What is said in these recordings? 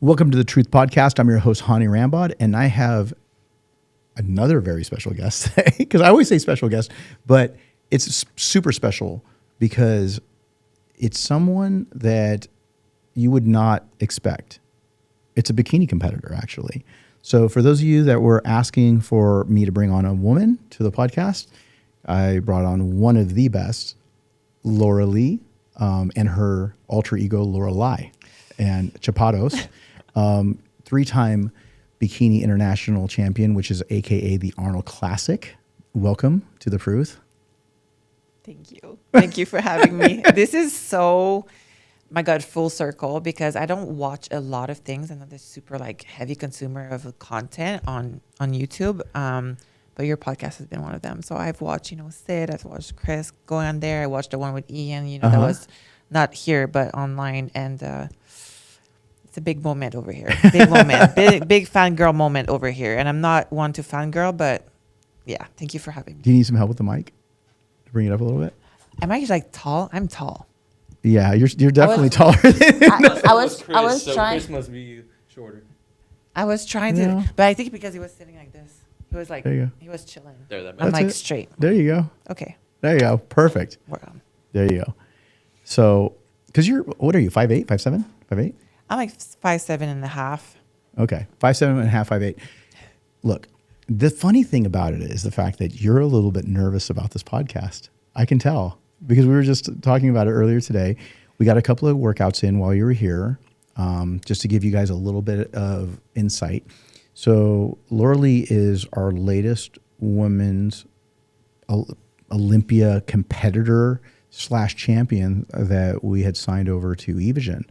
Welcome to the Truth Podcast. I'm your host, Hany Rambod, and I have another very special guest today, because I always say special guest, but it's super special because it's someone that you would not expect. It's a bikini competitor, actually. So for those of you that were asking for me to bring on a woman to the podcast, I brought on one of the best, Lauralie, and her alter ego, Lauralie, and Chapados. Three-time bikini international champion, which is AKA the Arnold Classic. Welcome to the Truth. Thank you. Thank you for having me. This is so, my God, full circle, because I don't watch a lot of things. I'm not a super heavy consumer of content on YouTube. But your podcast has been one of them. So I've watched, Sid, I've watched Chris going on there. I watched the one with Ian, that was not here, but online. And, it's a big moment over here. Big moment. Big fangirl moment over here. And I'm not one to fangirl, but yeah, thank you for having me. Do you need some help with the mic to bring it up a little bit? Am I tall? I'm tall. Yeah, you're definitely taller than I was trying. Chris must be shorter. I was trying to, but I think because he was sitting like this, he was there you go. he was chilling. There, that I'm That's it. straight. There you go. Okay. There you go. Perfect. Work on. There you go. So, because what are you, 5'8", 5'7", 5'8"? I'm 5'7.5". Okay, 5'7.5", 5'8". Look, the funny thing about it is the fact that you're a little bit nervous about this podcast. I can tell, because we were just talking about it earlier today. We got a couple of workouts in while you were here, just to give you guys a little bit of insight. So Lauralie is our latest women's Olympia competitor / champion that we had signed over to Evagen.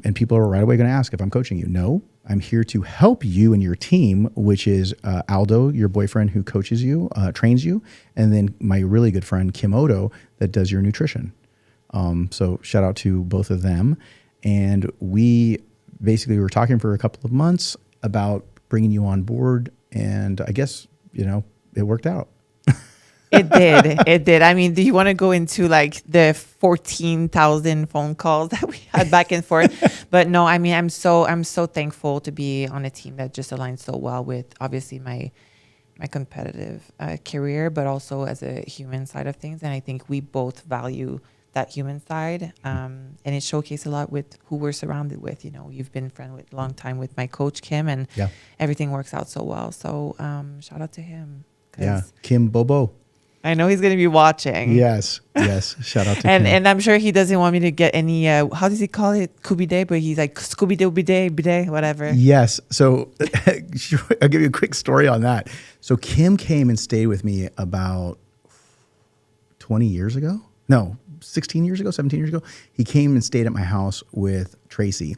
And people are right away going to ask if I'm coaching you. No, I'm here to help you and your team, which is Aldo, your boyfriend who coaches you, trains you, and then my really good friend, Kim Odo, that does your nutrition. So shout out to both of them. And we basically were talking for a couple of months about bringing you on board. And I guess, it worked out. It did. It did. I mean, do you want to go into the 14,000 phone calls that we had back and forth? But no, I mean, I'm so thankful to be on a team that just aligns so well with obviously my competitive career, but also as a human side of things. And I think we both value that human side. And it showcased a lot with who we're surrounded with. You've been friend with a long time with my coach, Kim, and everything works out so well. So shout out to him. Yeah, Kim Bobo. I know he's going to be watching. Yes. Shout out to Kim. And I'm sure he doesn't want me to get any, how does he call it? Kubi-day, but he's like, Scooby-Doo-biday, whatever. Yes. So I'll give you a quick story on that. So Kim came and stayed with me about 20 years ago. No, 16 years ago, 17 years ago. He came and stayed at my house with Tracy.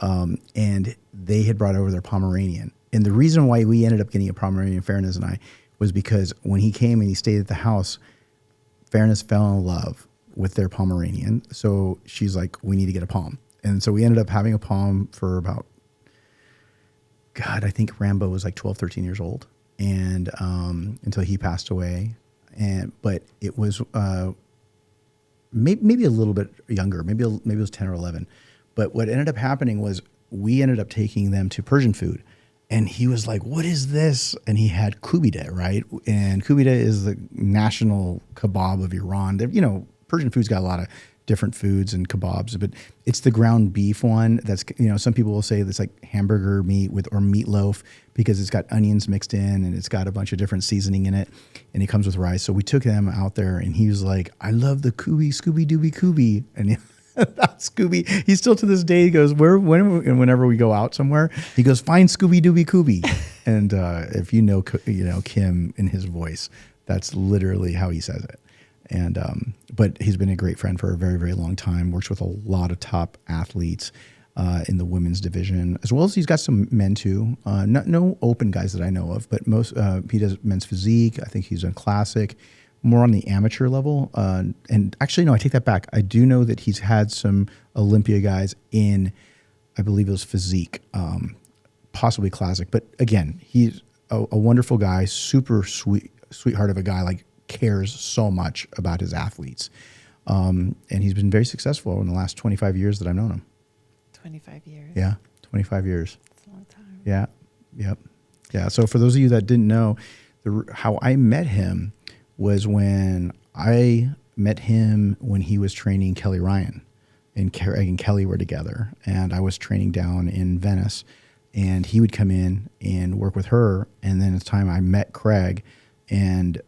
And they had brought over their Pomeranian. And the reason why we ended up getting a Pomeranian, Fairness and I, was because when he came and he stayed at the house, Fairness fell in love with their Pomeranian. So she's like, we need to get a Pom. And so we ended up having a Pom for about, I think Rambo was 12, 13 years old, and until he passed away. But it was maybe a little bit younger, maybe it was 10 or 11. But what ended up happening was we ended up taking them to Persian food. And he was like, what is this? And he had kubide, right? And kubide is the national kebab of Iran. Persian food's got a lot of different foods and kebabs, but it's the ground beef one that's, some people will say that's like hamburger meat or meatloaf, because it's got onions mixed in and it's got a bunch of different seasoning in it, and it comes with rice. So we took them out there and he was like, I love the Scooby-Dooby Kubi. And Scooby, he still to this day, he goes, whenever we go out somewhere, he goes, find Scooby-Dooby Kubi. And if Kim in his voice, that's literally how he says it. And but he's been a great friend for a very, very long time, works with a lot of top athletes in the women's division, as well as he's got some men too. No open guys that I know of, but most he does men's physique. I think he's done classic, more on the amateur level. And actually, no, I take that back. I do know that he's had some Olympia guys in, I believe it was physique, possibly classic. But again, he's a wonderful guy, super sweetheart of a guy, cares so much about his athletes. And he's been very successful in the last 25 years that I've known him. 25 years. Yeah, 25 years. It's a long time. Yeah. Yep. Yeah. So for those of you that didn't know, how I met him was when I met him when he was training Kelly Ryan, and Craig and Kelly were together, and I was training down in Venice, and he would come in and work with her. And then it's time I met Craig, and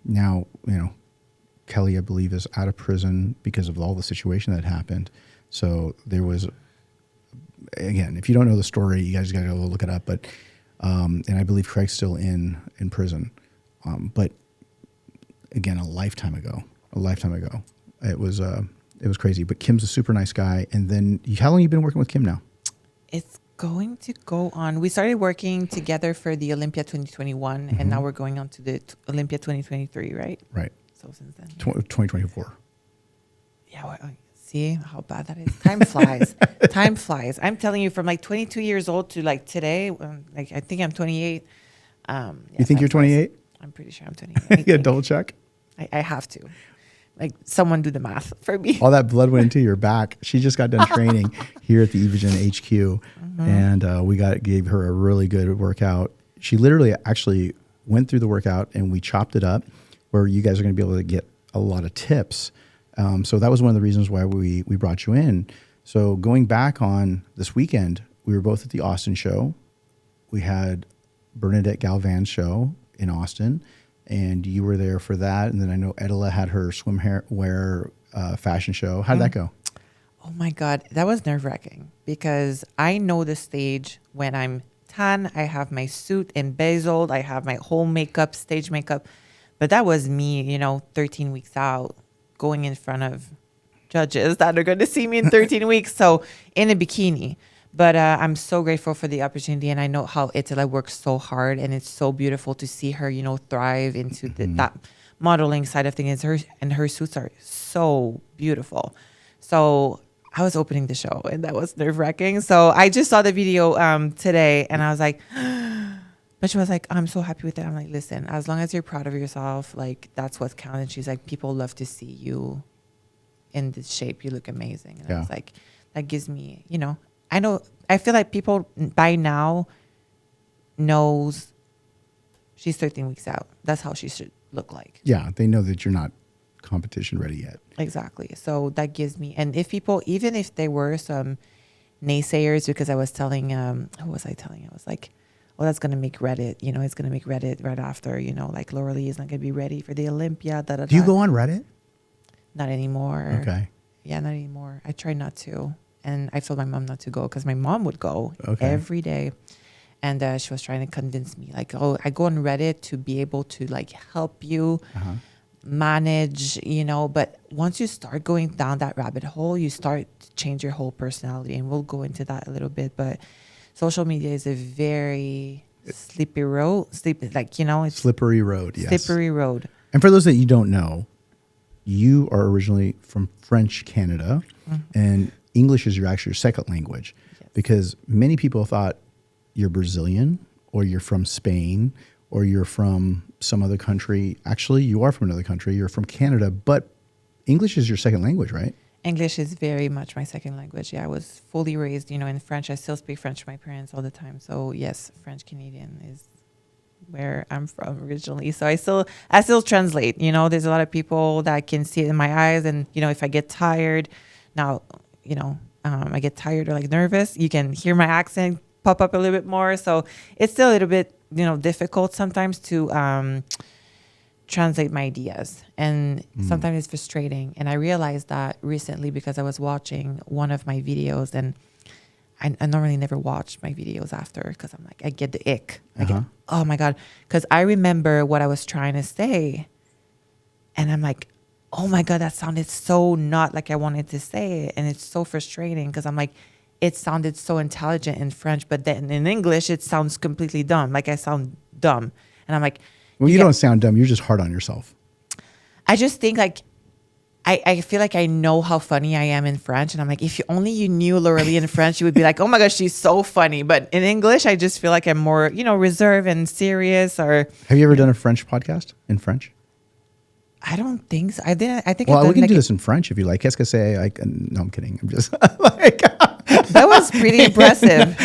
now, Kelly, I believe, is out of prison because of all the situation that happened. So there was, again, if you don't know the story, you guys got to go look it up. But and I believe Craig's still in prison. But again, a lifetime ago, it was crazy. But Kim's a super nice guy. And then, how long have you been working with Kim now? It's going to go on. We started working together for the Olympia 2021, and now we're going on to the Olympia 2023, right? Right. So since then, 2024. Yeah. Well, see how bad that is. Time flies. Time flies. I'm telling you, from like 22 years old to like today, like I think I'm 28. You think you're 28? I'm pretty sure I'm 28. Yeah, double check. I have to. Like, someone do the math for me. All that blood went into your back. She just got done training here at the Evogen HQ, and we gave her a really good workout. She literally actually went through the workout, and we chopped it up where you guys are going to be able to get a lot of tips. So that was one of the reasons why we brought you in. So going back on this weekend, we were both at the Austin show. We had Bernadette Galvan's show in Austin, and you were there for that. And then I know Edela had her swimwear fashion show. How did that go? Oh my God, that was nerve-wracking because I know the stage when I'm tan. I have my suit embezzled. I have my whole makeup, stage makeup. But that was me, 13 weeks out, going in front of judges that are going to see me in 13 weeks. So in a bikini. But I'm so grateful for the opportunity. And I know how Itala works so hard. And it's so beautiful to see her, thrive into that modeling side of things. Her suits are so beautiful. So I was opening the show, and that was nerve-wracking. So I just saw the video today, and I was like, but she was like, I'm so happy with it. I'm like, listen, as long as you're proud of yourself, like, that's what counts. And she's like, people love to see you in this shape. You look amazing. And I was like, that gives me, I feel like people by now knows she's 13 weeks out. That's how she should look like. Yeah, they know that you're not competition ready yet. Exactly. So that gives me, and if people, even if there were some naysayers, because I was telling, who was I telling? I was like, oh, that's going to make Reddit, it's going to make Reddit right after, like Lauralie is not going to be ready for the Olympia. Do you go on Reddit? Not anymore. Okay. Yeah, not anymore. I try not to. And I told my mom not to go because my mom would go every day. And she was trying to convince me, like, oh, I go on Reddit to be able to, like, help you manage, But once you start going down that rabbit hole, you start to change your whole personality. And we'll go into that a little bit. But social media is a very slippery road. It's Slippery road, yes. Slippery road. And for those that you don't know, you are originally from French Canada, and English is your second language, because many people thought you're Brazilian or you're from Spain or you're from some other country. Actually, you are from another country. You're from Canada, but English is your second language, right? English is very much my second language. Yeah, I was fully raised, in French. I still speak French to my parents all the time. So yes, French Canadian is where I'm from originally. So I still translate. There's a lot of people that can see it in my eyes, and if I get tired, now I get tired or like nervous, you can hear my accent pop up a little bit more. So it's still a little bit difficult sometimes to translate my ideas, and sometimes it's frustrating. And I realized that recently because I was watching one of my videos, and I normally never watch my videos after because I'm like, I get the ick. I get, oh my God. Because I remember what I was trying to say, and I'm like, oh my God, that sounded so not like I wanted to say it. And it's so frustrating because I'm like, it sounded so intelligent in French, but then in English, it sounds completely dumb. Like I sound dumb. And I'm like, well, you don't sound dumb. You're just hard on yourself. I just think like, I feel like I know how funny I am in French. And I'm like, if you knew Lauralie in French, you would be like, oh my gosh, she's so funny. But in English, I just feel like I'm more, reserved and serious. Or have you ever done a French podcast in French? I don't think so. I think. Well, we can do this in French if you like. Qu'est-ce que c'est? No, I'm kidding. I'm just like. That was pretty impressive.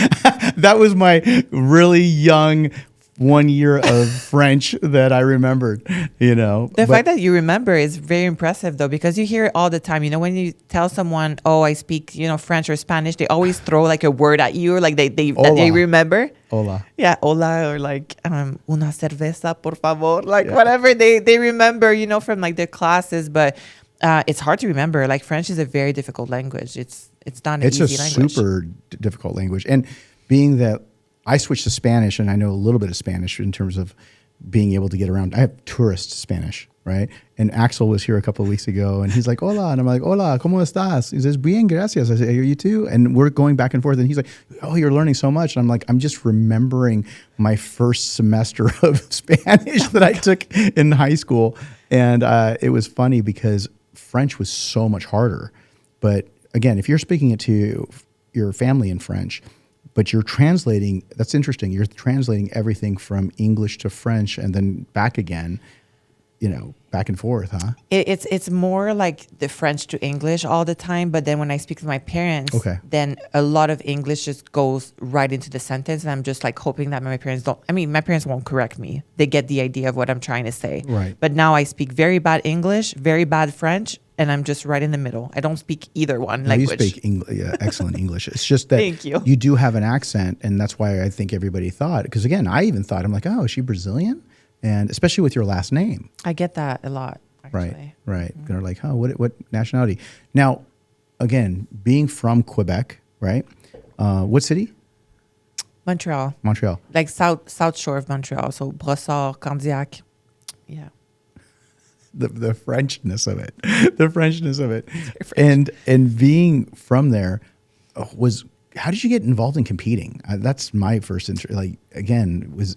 That was my really young 1 year of French that I remembered, The fact that you remember is very impressive, though, because you hear it all the time. When you tell someone, "Oh, I speak, French or Spanish," they always throw like a word at you, or like that they remember. Hola. Yeah, hola, or like una cerveza, por favor, like whatever they remember, from like their classes. But it's hard to remember. Like French is a very difficult language. It's not an easy language. It's a super difficult language, and being that I switched to Spanish, and I know a little bit of Spanish in terms of being able to get around. I have tourist Spanish, right? And Axel was here a couple of weeks ago, and he's like, "Hola," and I'm like, "Hola, ¿cómo estás?" He says, "Bien, gracias." I say, "Are you too?" And we're going back and forth, and he's like, "Oh, you're learning so much." And I'm like, "I'm just remembering my first semester of Spanish that I took in high school," and it was funny because French was so much harder. But again, if you're speaking it to your family in French, but you're translating, that's interesting. You're translating everything from English to French and then back again, back and forth, huh? It's more like the French to English all the time. But then when I speak to my parents, then a lot of English just goes right into the sentence. And I'm just like hoping that my parents my parents won't correct me. They get the idea of what I'm trying to say. Right. But now I speak very bad English, very bad French, and I'm just right in the middle. I don't speak either one language. You speak excellent English. It's just that Thank you. You do have an accent, and that's why I think everybody thought. Because again, I even thought, I'm like, oh, is she Brazilian? And especially with your last name. I get that a lot, actually. Right. Mm-hmm. They're like, oh, what nationality? Now, again, being from Quebec, right? What city? Montreal. Like south shore of Montreal. So Brossard, Candiac. Yeah. The Frenchness of it. And being from there how did you get involved in competing? That's my first interest. Like, again, was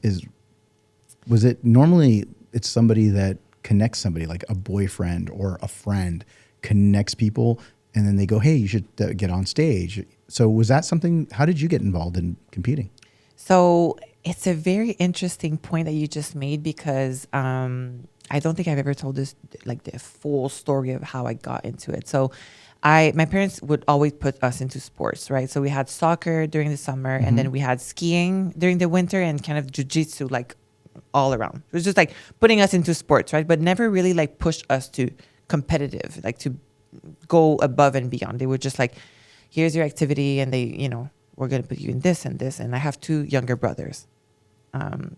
it normally it's somebody that connects somebody, like a boyfriend or a friend connects people, and then they go, hey, you should get on stage. So was that something, how did you get involved in competing? So it's a very interesting point that you just made, because I don't think I've ever told this, like the full story of how I got into it. So my parents would always put us into sports, right? So we had soccer during the summer, and then we had skiing during the winter, and kind of jiu-jitsu, like all around. It was just like putting us into sports, right? But never really like pushed us to competitive, like to go above and beyond. They were just like, here's your activity, and they, we're going to put you in this and this. And I have two younger brothers,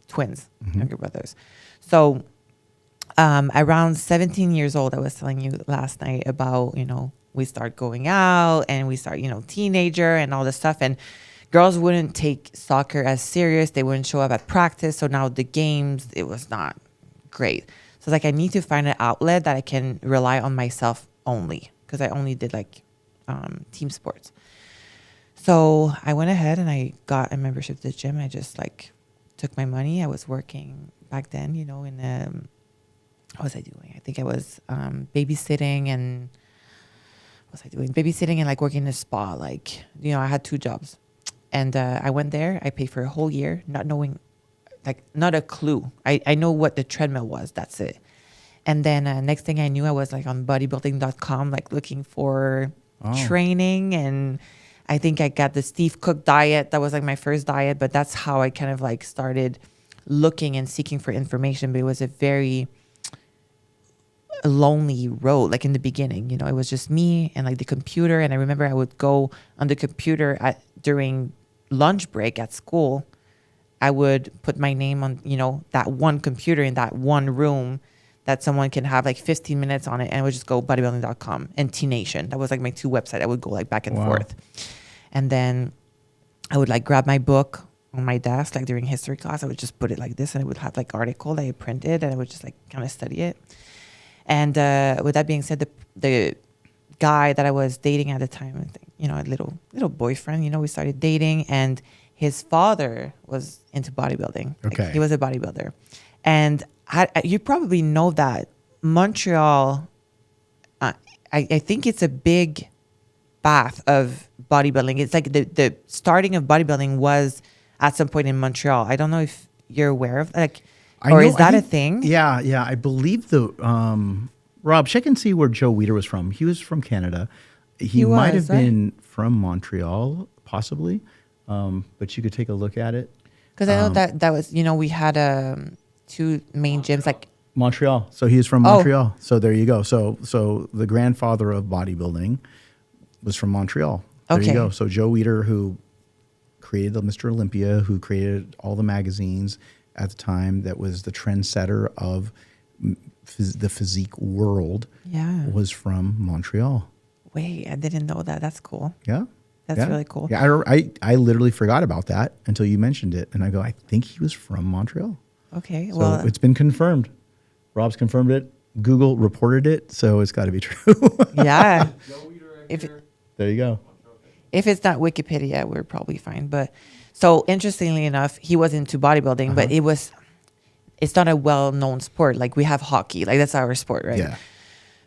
twins, younger brothers. So around 17 years old, I was telling you last night about, we start going out, and we start, teenager and all this stuff. And girls wouldn't take soccer as serious. They wouldn't show up at practice. So now the games, it was not great. So I need to find an outlet that I can rely on myself only, because I only did like team sports. So I went ahead and I got a membership to the gym. I just like took my money. I was working back then, in what was I doing? I think I was babysitting and like working in a spa. Like, I had two jobs. And I went there. I paid for a whole year, not knowing, like, not a clue. I know what the treadmill was. That's it. And then next thing I knew, I was like on bodybuilding.com, like looking for training. And I think I got the Steve Cook diet. That was like my first diet. But that's how I kind of like started looking and seeking for information. But it was a very lonely road, like in the beginning. It was just me and like the computer. And I remember I would go on the computer during lunch break at school. I would put my name on, that one computer in that one room that someone can have like 15 minutes on it, and I would just go bodybuilding.com and T Nation. That was like my two websites. I would go like back and forth. And then I would like grab my book on my desk, like during history class. I would just put it like this, and I would have like article that I printed, and I would just like kind of study it. And with that being said, the guy that I was dating at the time, I think, a little boyfriend, we started dating, and his father was into bodybuilding. Okay. Like, he was a bodybuilder. And you probably know that Montreal, I think it's a big path of bodybuilding. It's like the starting of bodybuilding was at some point in Montreal. I don't know if you're aware of like, is that a thing? Yeah. I believe Rob, check and see where Joe Weider was from. He was from Canada. He might have been from Montreal, possibly, but you could take a look at it. Because I know that was, we had 2 main gyms, like Montreal. So he is from Montreal. So there you go. So the grandfather of bodybuilding was from Montreal. There you go. So Joe Weider, who created the Mr. Olympia, who created all the magazines at the time, that was the trendsetter of the physique world, was from Montreal. Wait, I didn't know that. That's cool. Yeah. That's really cool. Yeah, I literally forgot about that until you mentioned it. And I go, I think he was from Montreal. Okay, So it's been confirmed. Rob's confirmed it. Google reported it, so it's got to be true. Yeah. There you go. If it's not Wikipedia, we're probably fine. But so interestingly enough, he was into bodybuilding, but it's not a well-known sport. Like we have hockey, like that's our sport, right? Yeah.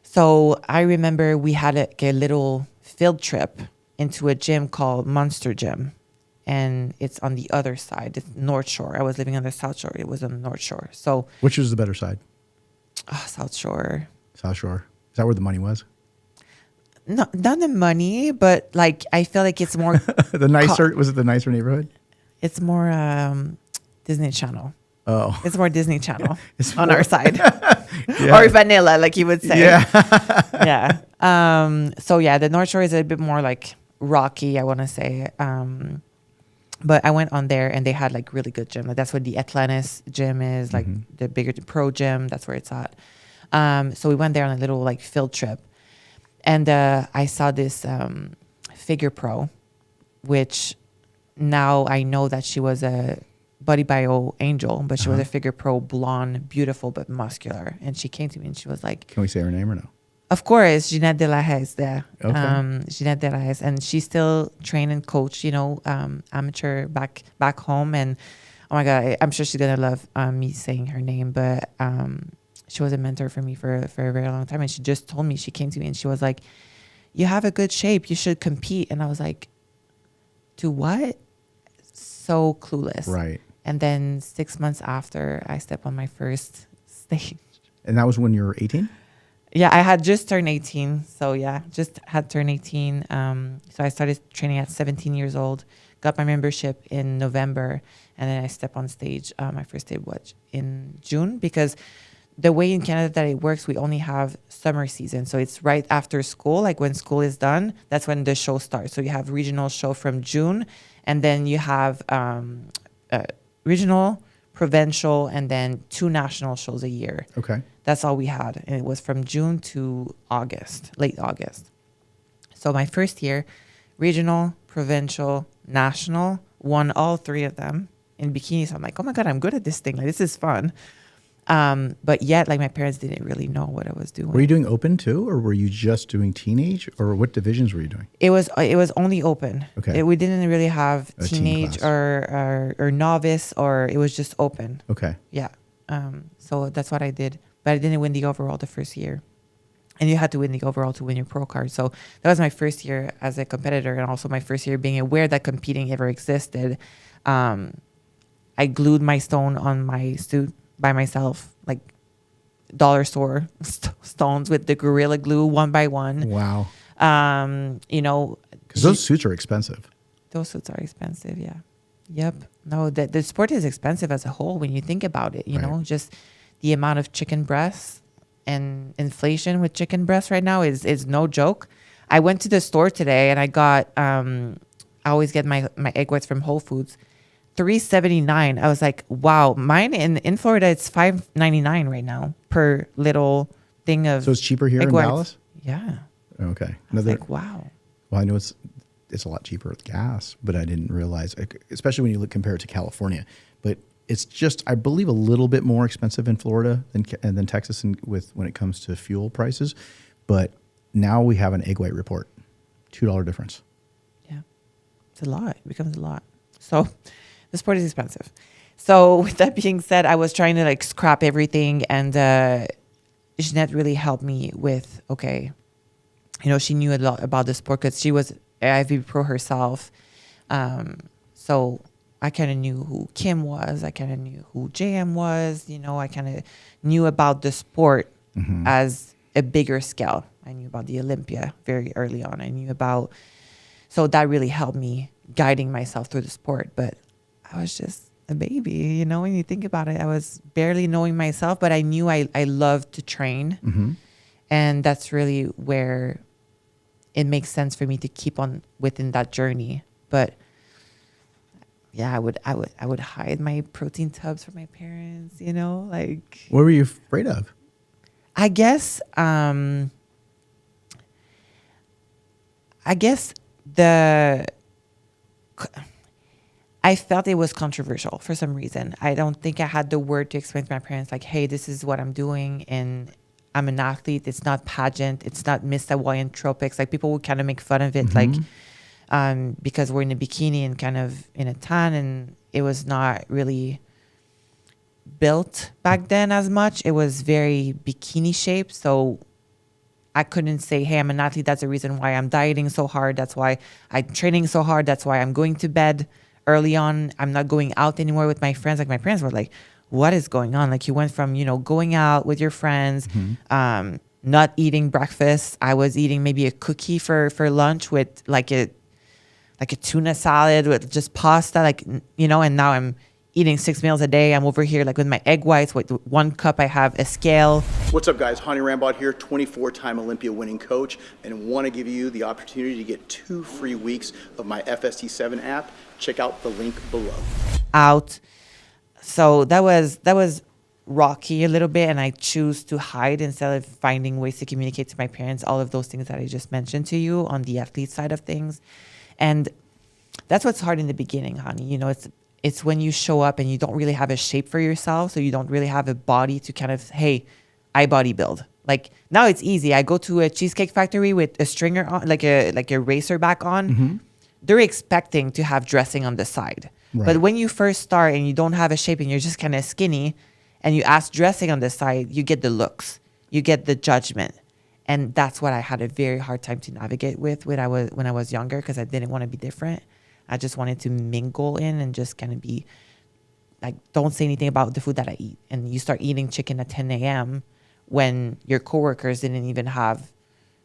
So I remember we had a little field trip into a gym called Monster Gym. And it's on the other side, it's North Shore. I was living on the South Shore. It was on the North Shore. So which is the better side? South Shore. South Shore. Is that where the money was? No, not the money, but like I feel like it's more the nicer. Was it the nicer neighborhood? It's more Disney Channel. Oh, it's more Disney Channel on more our side, or vanilla, like you would say. Yeah, yeah. So yeah, the North Shore is a bit more like rocky, I want to say. But I went on there and they had like really good gym. Like that's where the Atlantis gym is, like the bigger pro gym. That's where it's at. So we went there on a little like field trip. And I saw this figure pro, which now I know that she was a Body Bio angel, but she was a figure pro, blonde, beautiful, but muscular. And she came to me and she was like... Can we say her name or no? Of course, Jeanette de la Haye there. Okay. Jeanette de la Haye. And she still train and coach, amateur back home. And oh my God, I'm sure she's going to love me saying her name. But she was a mentor for me for a very long time. And she just told me, she came to me and she was like, you have a good shape. You should compete. And I was like, to what? So clueless. Right. And then 6 months after, I stepped on my first stage. And that was when you were 18? Yeah, I had just turned 18. So yeah, just had turned 18. So I started training at 17 years old, got my membership in November. And then I stepped on stage. My first day was in June, because the way in Canada that it works, we only have summer season. So it's right after school, like when school is done, that's when the show starts. So you have regional show from June, and then you have regional, provincial, and then 2 national shows a year. Okay. That's all we had. And it was from June to August, late August. So my first year, regional, provincial, national, won all 3 of them in bikini. So I'm like, oh my God, I'm good at this thing. Like, this is fun. But yet, like, my parents didn't really know what I was doing. Were you doing open too, or were you just doing teenage, or what divisions were you doing? It was only open. Okay. We didn't really have A teenage or novice, or it was just open. Okay. Yeah. So that's what I did. But I didn't win the overall the first year. And you had to win the overall to win your pro card. So that was my first year as a competitor, and also my first year being aware that competing ever existed. I glued my stone on my suit by myself, like dollar store stones with the Gorilla Glue, 1 by 1. Wow. Because those suits are expensive. Those suits are expensive, yeah. Yep. No, the sport is expensive as a whole when you think about it, you know, just the amount of chicken breasts and inflation with chicken breasts right now is no joke. I went to the store today and I got, I always get my egg whites from Whole Foods, $3.79. I was like, wow, mine in Florida, it's $5.99 right now per little thing of. So it's cheaper here in whites. Dallas? Yeah. Okay. I was like, wow. Well, I know it's a lot cheaper with gas, but I didn't realize, especially when you compare it to California. But it's just, I believe, a little bit more expensive in Florida than Texas when it comes to fuel prices. But now we have an egg white report, $2 difference. Yeah, it's a lot. It becomes a lot. So the sport is expensive. So with that being said, I was trying to like scrap everything, and Jeanette really helped me with, okay, she knew a lot about the sport because she was IFBB pro herself. So I kind of knew who Kim was. I kind of knew who JM was. I kind of knew about the sport as a bigger scale. I knew about the Olympia very early on. I knew about So that really helped me guiding myself through the sport. But I was just a baby, you know, when you think about it. I was barely knowing myself, but I knew I loved to train. Mm-hmm. And that's really where it makes sense for me to keep on within that journey. But yeah, I would hide my protein tubs from my parents, you know, like. What were you afraid of? I guess I felt it was controversial for some reason. I don't think I had the word to explain to my parents, like, hey, this is what I'm doing, and I'm an athlete. It's not pageant. It's not Miss Hawaiian Tropics. Like, people would kind of make fun of it, Mm-hmm. like, because we're in a bikini and kind of in a tan, and it was not really built back then as much. It was very bikini shaped. So I couldn't say, hey, I'm an athlete. That's the reason why I'm dieting so hard. That's why I'm training so hard. That's why I'm going to bed early on. I'm not going out anymore with my friends. Like, my parents were like, what is going on? Like, you went from, you know, going out with your friends, not eating breakfast. I was eating maybe a cookie for lunch with like a tuna salad with just pasta, like, you know, and now I'm eating 6 meals a day. I'm over here like with my egg whites. With 1 cup, I have a scale. What's up, guys? Hany Rambod here, 24-time Olympia winning coach, and want to give you the opportunity to get 2 free weeks of my FST7 app. Check out the link below. Out. So that was rocky a little bit, and I choose to hide instead of finding ways to communicate to my parents all of those things that I just mentioned to you on the athlete side of things. And that's what's hard in the beginning, honey. You know, it's when you show up and you don't really have a shape for yourself, so you don't really have a body to kind of, hey, I bodybuild. Like, now it's easy. I go to a Cheesecake Factory with a stringer on, like a racer back on. Mm-hmm. They're expecting to have dressing on the side. Right. But when you first start and you don't have a shape and you're just kind of skinny and you ask dressing on the side, you get the looks, you get the judgment. And that's what I had a very hard time to navigate with when I was younger, because I didn't want to be different. I just wanted to mingle in and just kind of be like, don't say anything about the food that I eat. And you start eating chicken at 10 a.m. when your coworkers didn't even have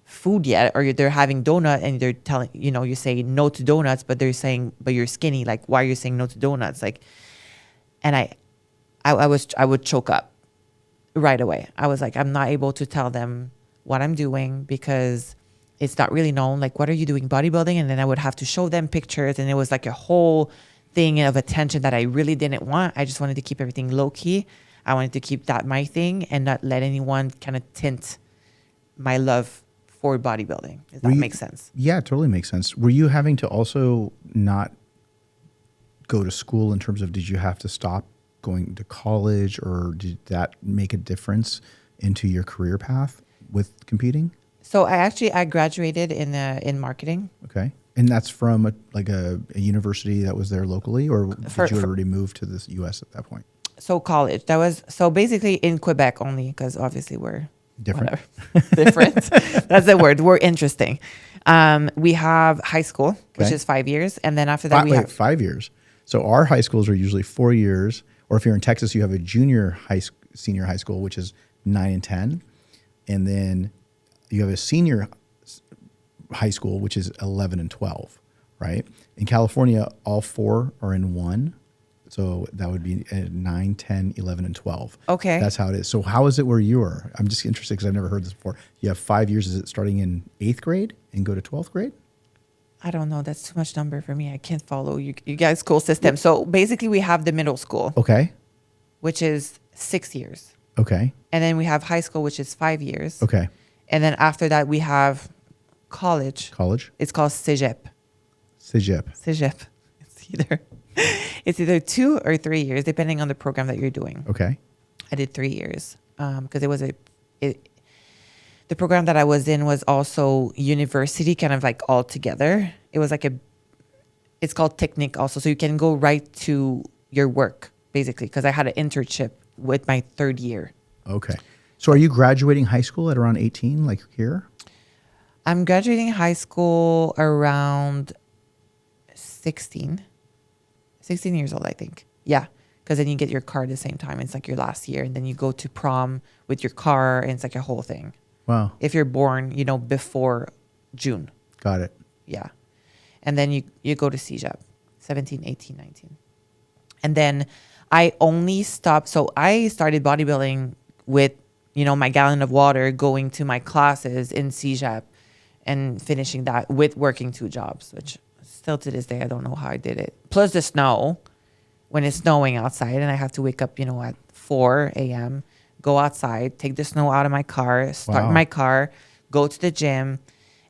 food yet, or they're having donut and they're telling, you know, you say no to donuts, but they're saying, but you're skinny. Like, why are you saying no to donuts? Like, and I would choke up right away. I was like, I'm not able to tell them what I'm doing because it's not really known. Like, what are you doing bodybuilding? And then I would have to show them pictures, and it was like a whole thing of attention that I really didn't want. I just wanted to keep everything low key. I wanted to keep that my thing and not let anyone kind of tint my love for bodybuilding. Does that make sense? Yeah, it totally makes sense. Were you having to also not go to school in terms of, did you have to stop going to college, or did that make a difference into your career path with competing? So I graduated in marketing. Okay. And that's from a university that was there locally, or did you already move to the U.S. at that point? So college. That was, so basically in Quebec only, because obviously we're Different. different. That's the word. We're interesting. We have high school, which is 5 years. And then after that, we have 5 years. So our high schools are usually 4 years, or if you're in Texas, you have a senior high school, which is 9 and 10. And then you have a senior high school, which is 11 and 12, right? In California, all 4 are in one. So that would be 9, 10, 11, and 12. Okay. That's how it is. So how is it where you are? I'm just interested because I've never heard this before. You have 5 years. Is it starting in 8th grade and go to 12th grade? I don't know. That's too much number for me. I can't follow you guys' school system. So basically we have the middle school, Okay. which is 6 years. Okay. And then we have high school, which is 5 years. Okay. And then after that, we have college. College? It's called Cégep. Cégep. Cégep. It's either 2 or 3 years, depending on the program that you're doing. Okay. I did 3 years because the program that I was in was also university, kind of like all together. It was like it's called Technique also. So you can go right to your work, basically, because I had an internship with my 3rd year. Okay. So are you graduating high school at around 18, like here? I'm graduating high school around 16 years old, I think. Yeah. Because then you get your car at the same time. It's like your last year. And then you go to prom with your car. And it's like a whole thing. Wow. If you're born, before June. Got it. Yeah. And then you go to CJAP, 17, 18, 19. And then I only stopped. So I started bodybuilding with, my gallon of water, going to my classes in CJAP and finishing that with working 2 jobs, which still to this day, I don't know how I did it. Plus the snow, when it's snowing outside and I have to wake up, at 4 a.m., go outside, take the snow out of my car, start my car, go to the gym.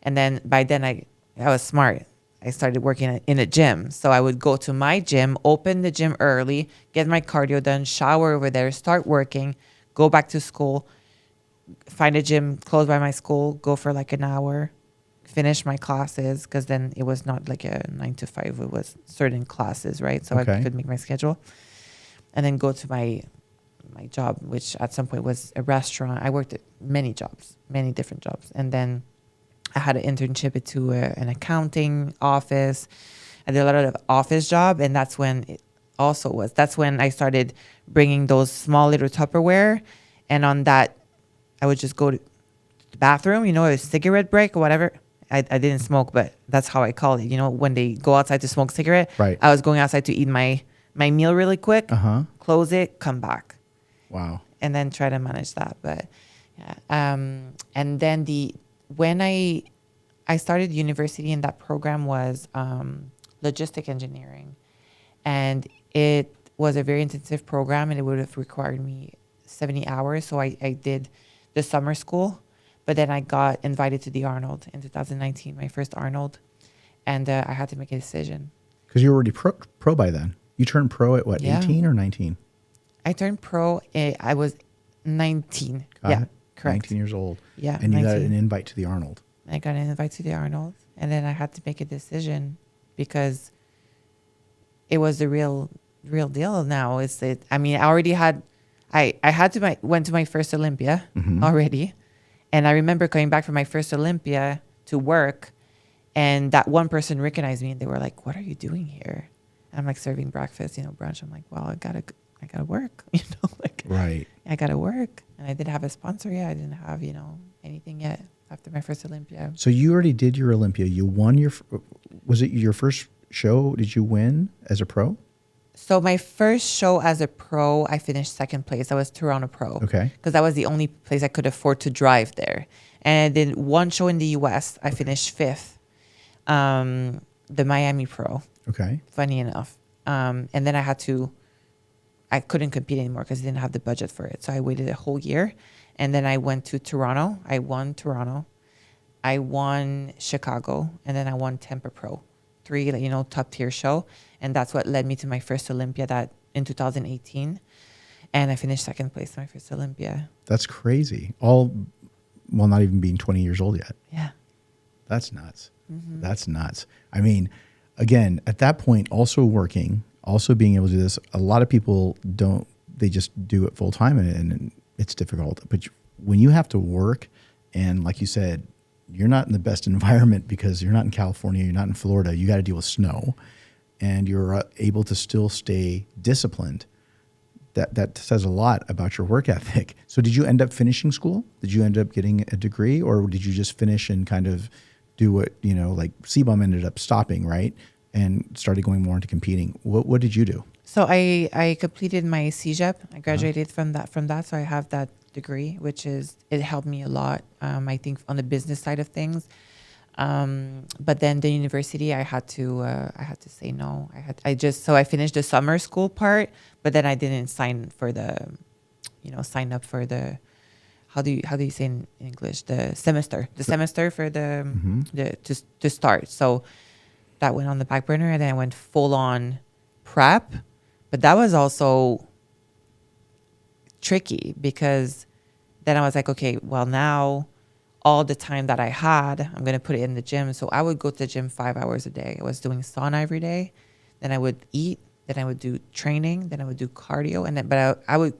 And then by then I was smart. I started working in a gym. So I would go to my gym, open the gym early, get my cardio done, shower over there, start working, go back to school, find a gym close by my school, go for like an hour, finish my classes, because then it was not like a 9 to 5. It was certain classes, right? So I could make my schedule. And then go to my job, which at some point was a restaurant. I worked at many jobs, many different jobs. And then I had an internship to an accounting office. I did a lot of office job, and that's when that's when I started bringing those small little Tupperware. And on that, I would just go to the bathroom, a cigarette break or whatever. I didn't smoke, but that's how I call it. when they go outside to smoke cigarette, right. I was going outside to eat my meal really quick, close it, come back. Wow. And then try to manage that. But yeah. And then when I started university, and that program was logistic engineering. And it was a very intensive program, and it would have required me 70 hours. So I did the summer school, but then I got invited to the Arnold in 2019, my first Arnold. And I had to make a decision. Because you were already pro by then. You turned pro at what, 18 or 19? I turned pro, I was 19. Got yeah, it. correct. 19 years old. Yeah, and you 19. got an invite to the Arnold. I got an invite to the Arnold, and then I had to make a decision because it was the real deal now. I already had, went to my first Olympia already. And I remember coming back from my first Olympia to work, and that one person recognized me, and they were like, "What are you doing here?" And I'm like, serving breakfast, brunch. I'm like, well, I gotta work, Right. I gotta work. And I didn't have a sponsor yet. I didn't have, anything yet after my first Olympia. So you already did your Olympia. You won was it your first show? Did you win as a pro? So my first show as a pro, I finished second place. I was Toronto Pro. Okay. Because that was the only place I could afford to drive there. And I did one show in the US. I finished fifth. The Miami Pro. Okay. Funny enough. And then I couldn't compete anymore because I didn't have the budget for it. So I waited a whole year. And then I went to Toronto. I won Toronto. I won Chicago. And then I won Tampa Pro. 3, top tier show. And that's what led me to my first Olympia in 2018. And I finished second place in my first Olympia. That's crazy. All while not even being 20 years old yet. Yeah. That's nuts. Mm-hmm. That's nuts. I mean, again, at that point, also working, also being able to do this, a lot of people they just do it full time and it's difficult. But when you have to work, and like you said, you're not in the best environment because you're not in California, you're not in Florida, you got to deal with snow, and you're able to still stay disciplined. That says a lot about your work ethic. So did you end up finishing school? Did you end up getting a degree, or did you just finish and kind of do what, like C-Bum ended up stopping, right? And started going more into competing. What did you do? So I completed my CJEP. I graduated from that. So I have that degree, which it helped me a lot. I think on the business side of things. But then the university, I had to say no. So I finished the summer school part, but then I didn't sign up for the, how do you say in English, the semester for to start. So that went on the back burner, and then I went full on prep, but that was also tricky because then I was like, okay, well now all the time that I had, I'm going to put it in the gym. So I would go to the gym 5 hours a day. I was doing sauna every day. Then I would eat. Then I would do training. Then I would do cardio. But I would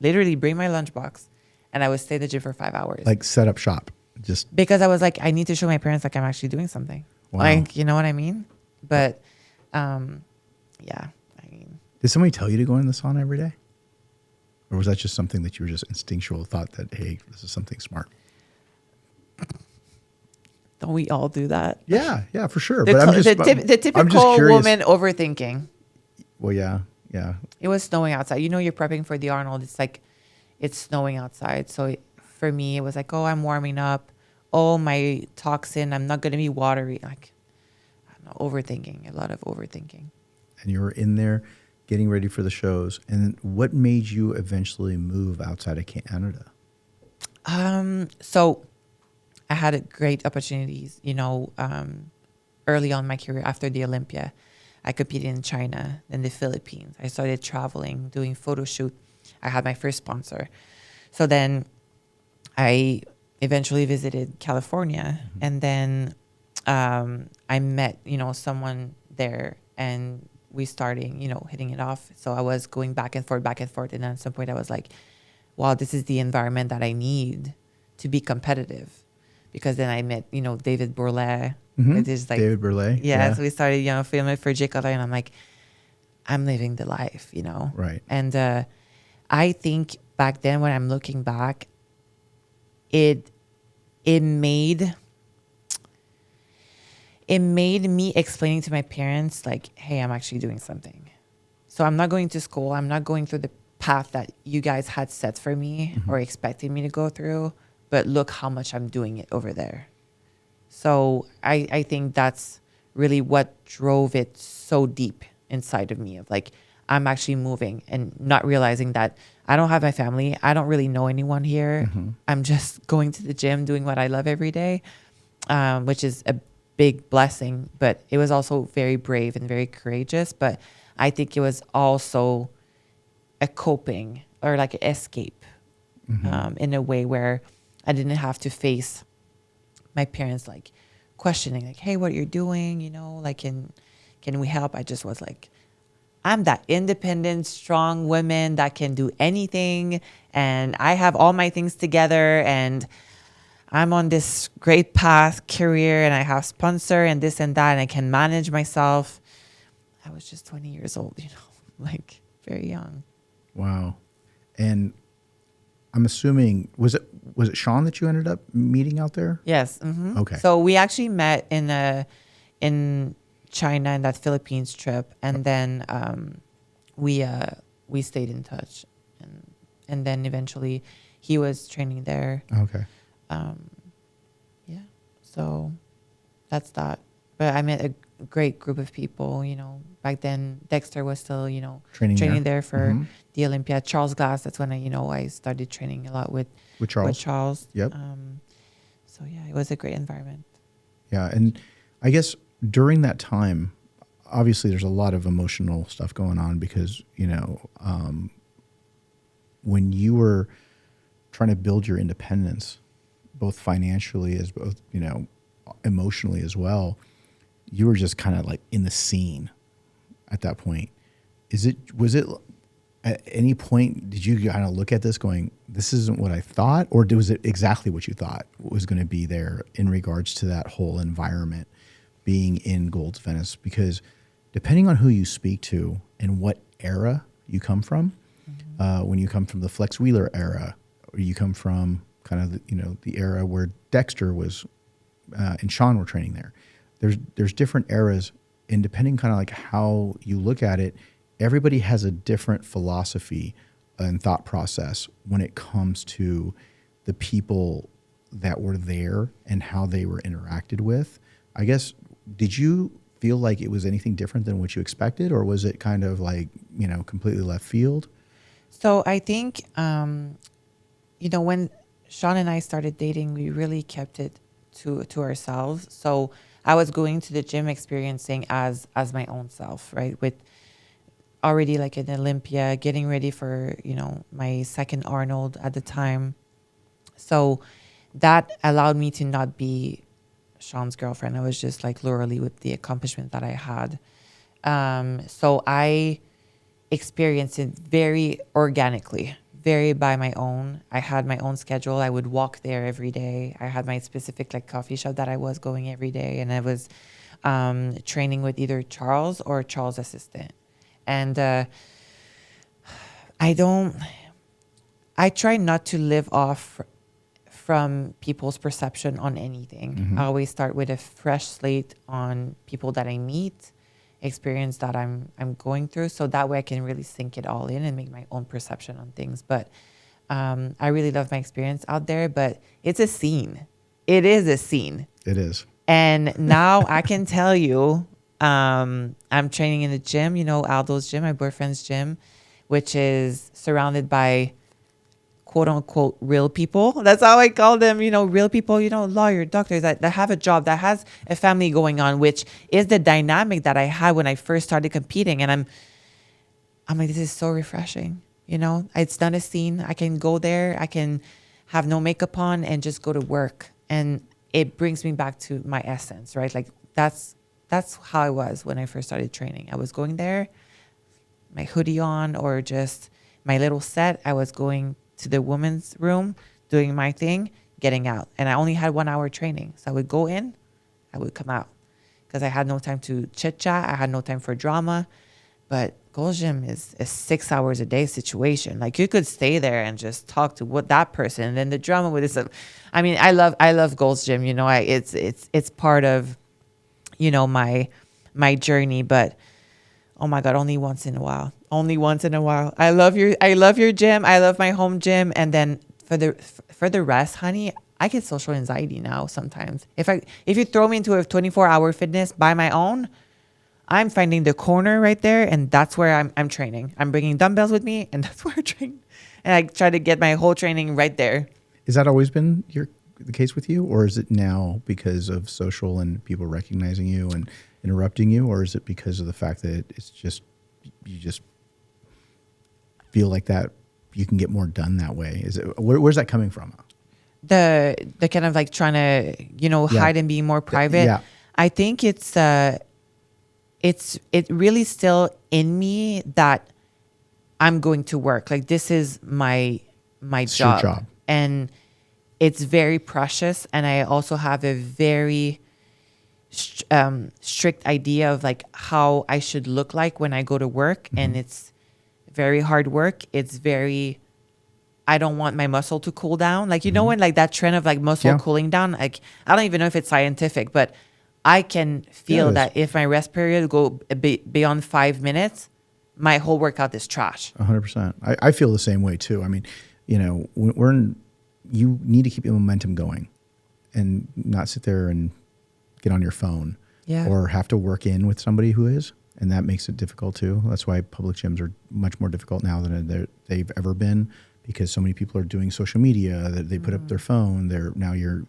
literally bring my lunchbox and I would stay at the gym for 5 hours. Like set up shop. Just because I was like, I need to show my parents like I'm actually doing something. Wow. Like, you know what I mean? But yeah, I mean. Did somebody tell you to go in the sauna every day? Or was that just something that you were just instinctual thought that, hey, this is something smart? Don't we all do that? Yeah, for sure. The, But I'm just the I'm just typical curious. woman overthinking. Well, yeah. It was snowing outside. You know, you're prepping for the Arnold. It's like, it's snowing outside. So for me, it was like, oh, I'm warming up. Oh, my toxin, I'm not going to be watery. Like, I don't know, overthinking, a lot of overthinking. And you were in there getting ready for the shows. And what made you eventually move outside of Canada? So I had great opportunities, you know, early on in my career after the Olympia. I competed in China, then the Philippines. I started traveling, doing photo shoot. I had my first sponsor. So then I eventually visited California, and then I met, you know, someone there, and we started, you know, hitting it off. So I was going back and forth, and then at some point I was like, wow, this is the environment that I need to be competitive. Because then I met, you know, David Bourlet. It is like David Burleigh. yeah, so we started, you know, filming for Jake, and I'm like, I'm living the life, you know. Right. And I think back then, when I'm looking back, it made me explaining to my parents, like, hey, I'm actually doing something. So I'm not going to school. I'm not going through the path that you guys had set for me or expected me to go through. But look how much I'm doing it over there. So I think that's really what drove it so deep inside of me, of like, I'm actually moving and not realizing that I don't have my family. I don't really know anyone here. I'm just going to the gym, doing what I love every day, which is a big blessing. But it was also very brave and very courageous. But I think it was also a coping or like an escape in a way where I didn't have to face my parents like questioning, like, hey, what you're doing, you know, like, can we help? I just was like, I'm that independent, strong woman that can do anything, and I have all my things together, and I'm on this great path, career, and I have sponsor and this and that, and I can manage myself. I was just 20 years old, you know, like very young. Wow. And I'm assuming, was it Sean that you ended up meeting out there? Yes. Okay. So we actually met in China in that Philippines trip, and then we stayed in touch, and then eventually he was training there. Okay. Yeah. So that's that. But I met a great group of people. You know, back then Dexter was still, you know, training there for the Olympiad. Charles Glass. That's when I started training a lot with Charles. Yep. So yeah, it was a great environment. Yeah, and I guess during that time, obviously there's a lot of emotional stuff going on because, you know, when you were trying to build your independence, both financially as both, you know, emotionally as well, you were just kind of like in the scene at that point. Was it at any point, did you kind of look at this going, this isn't what I thought? Or was it exactly what you thought was going to be there in regards to that whole environment being in Gold's Venice? Because depending on who you speak to and what era you come from, when you come from the Flex Wheeler era, or you come from kind of the era where Dexter was and Sean were training there, there's different eras, and depending kind of like how you look at it, everybody has a different philosophy and thought process when it comes to the people that were there and how they were interacted with. I guess, did you feel like it was anything different than what you expected, or was it kind of like, you know, completely left field? So I think, you know, when Sean and I started dating, we really kept it to ourselves. So I was going to the gym experiencing as my own self, right? With already like an Olympia, getting ready for, you know, my second Arnold at the time. So that allowed me to not be Sean's girlfriend. I was just like Lauralie with the accomplishment that I had. So I experienced it very organically, very by my own. I had my own schedule. I would walk there every day. I had my specific like coffee shop that I was going every day. And I was training with either Charles or Charles' assistant. And I try not to live off from people's perception on anything. I always start with a fresh slate on people that I meet, experience that I'm going through, so that way I can really sink it all in and make my own perception on things. But I really love my experience out there, but it's a scene. It is a scene. It is. And now I can tell you, I'm training in the gym, Aldo's gym, my boyfriend's gym, which is surrounded by quote unquote real people. That's how I call them, real people, lawyer, doctors that have a job, that has a family going on, which is the dynamic that I had when I first started competing. And I'm like, this is so refreshing. It's not a scene. I can go there. I can have no makeup on and just go to work. And it brings me back to my essence, right? Like that's how I was when I first started training. I was going there, my hoodie on, or just my little set. I was going to the women's room, doing my thing, getting out. And I only had 1 hour training. So I would go in, I would come out because I had no time to chit chat. I had no time for drama. But Gold's Gym is a 6 hours a day situation. Like you could stay there and just talk to that person, and then the drama with this. I mean, I love Gold's Gym. It's part of, my journey. But oh my God, only once in a while. Only once in a while. I love your gym. I love my home gym. And then for the rest, honey, I get social anxiety now sometimes. If you throw me into a 24-hour fitness by my own, I'm finding the corner right there, and that's where I'm training. I'm bringing dumbbells with me, and that's where I train. And I try to get my whole training right there. Is that always been the case with you, or is it now because of social and people recognizing you and interrupting you, or is it because of the fact that it's just you just feel like that you can get more done that way? Is it where's that coming from? The kind of like trying to hide and be more private. Yeah. I think it's really still in me that I'm going to work. Like this is my It's your job. job. And it's very precious. And I also have a very strict idea of like how I should look like when I go to work. And it's very hard work. I don't want my muscle to cool down. Like, when like that trend of like muscle cooling down, like, I don't even know if it's scientific, but I can feel that if my rest period go beyond 5 minutes, my whole workout is trash. 100%. I feel the same way too. I mean, you need to keep your momentum going and not sit there and get on your phone or have to work in with somebody who is. And that makes it difficult too. That's why public gyms are much more difficult now than they've ever been, because so many people are doing social media that they put up their phone.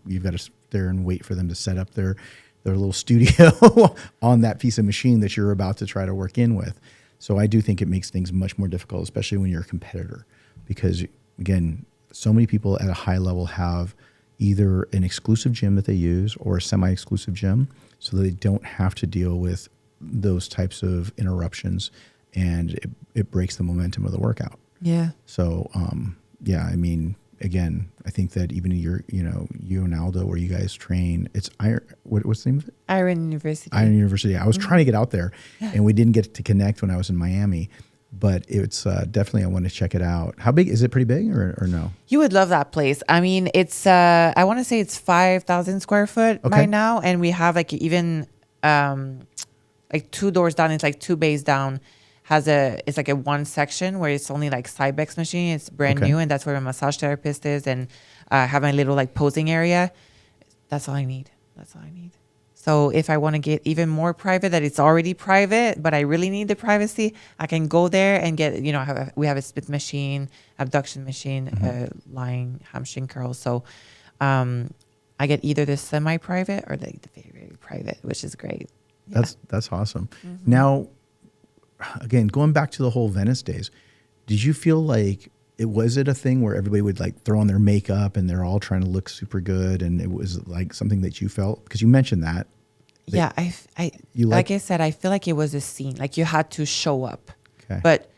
You've got to sit there and wait for them to set up their little studio on that piece of machine that you're about to try to work in with. So I do think it makes things much more difficult, especially when you're a competitor, because again, so many people at a high level have either an exclusive gym that they use or a semi-exclusive gym, so that they don't have to deal with those types of interruptions, and it breaks the momentum of the workout. Yeah. So, I mean, again, I think that even you and Aldo, where you guys train, it's what's the name of it? Iron University. Iron University. I was trying to get out there, and we didn't get to connect when I was in Miami, but it's definitely, I want to check it out. How big is it? Pretty big or no? You would love that place. I mean, it's I want to say it's 5,000 square foot by now, and we have like even like 2 doors down. It's like 2 bays down. It's like a one section where it's only like Cybex machine. It's brand new, and that's where my massage therapist is, and have my little like posing area. That's all I need. So if I want to get even more private, that it's already private, but I really need the privacy, I can go there and get, we have a split machine, abduction machine, lying hamstring curls. So I get either the semi-private or the very, very private, which is great. That's awesome. Now, again, going back to the whole Venice days, did you feel like was it a thing where everybody would like throw on their makeup and they're all trying to look super good, and it was like something that you felt, because you mentioned that yeah, like I said, I feel like it was a scene, like you had to show up. Okay. But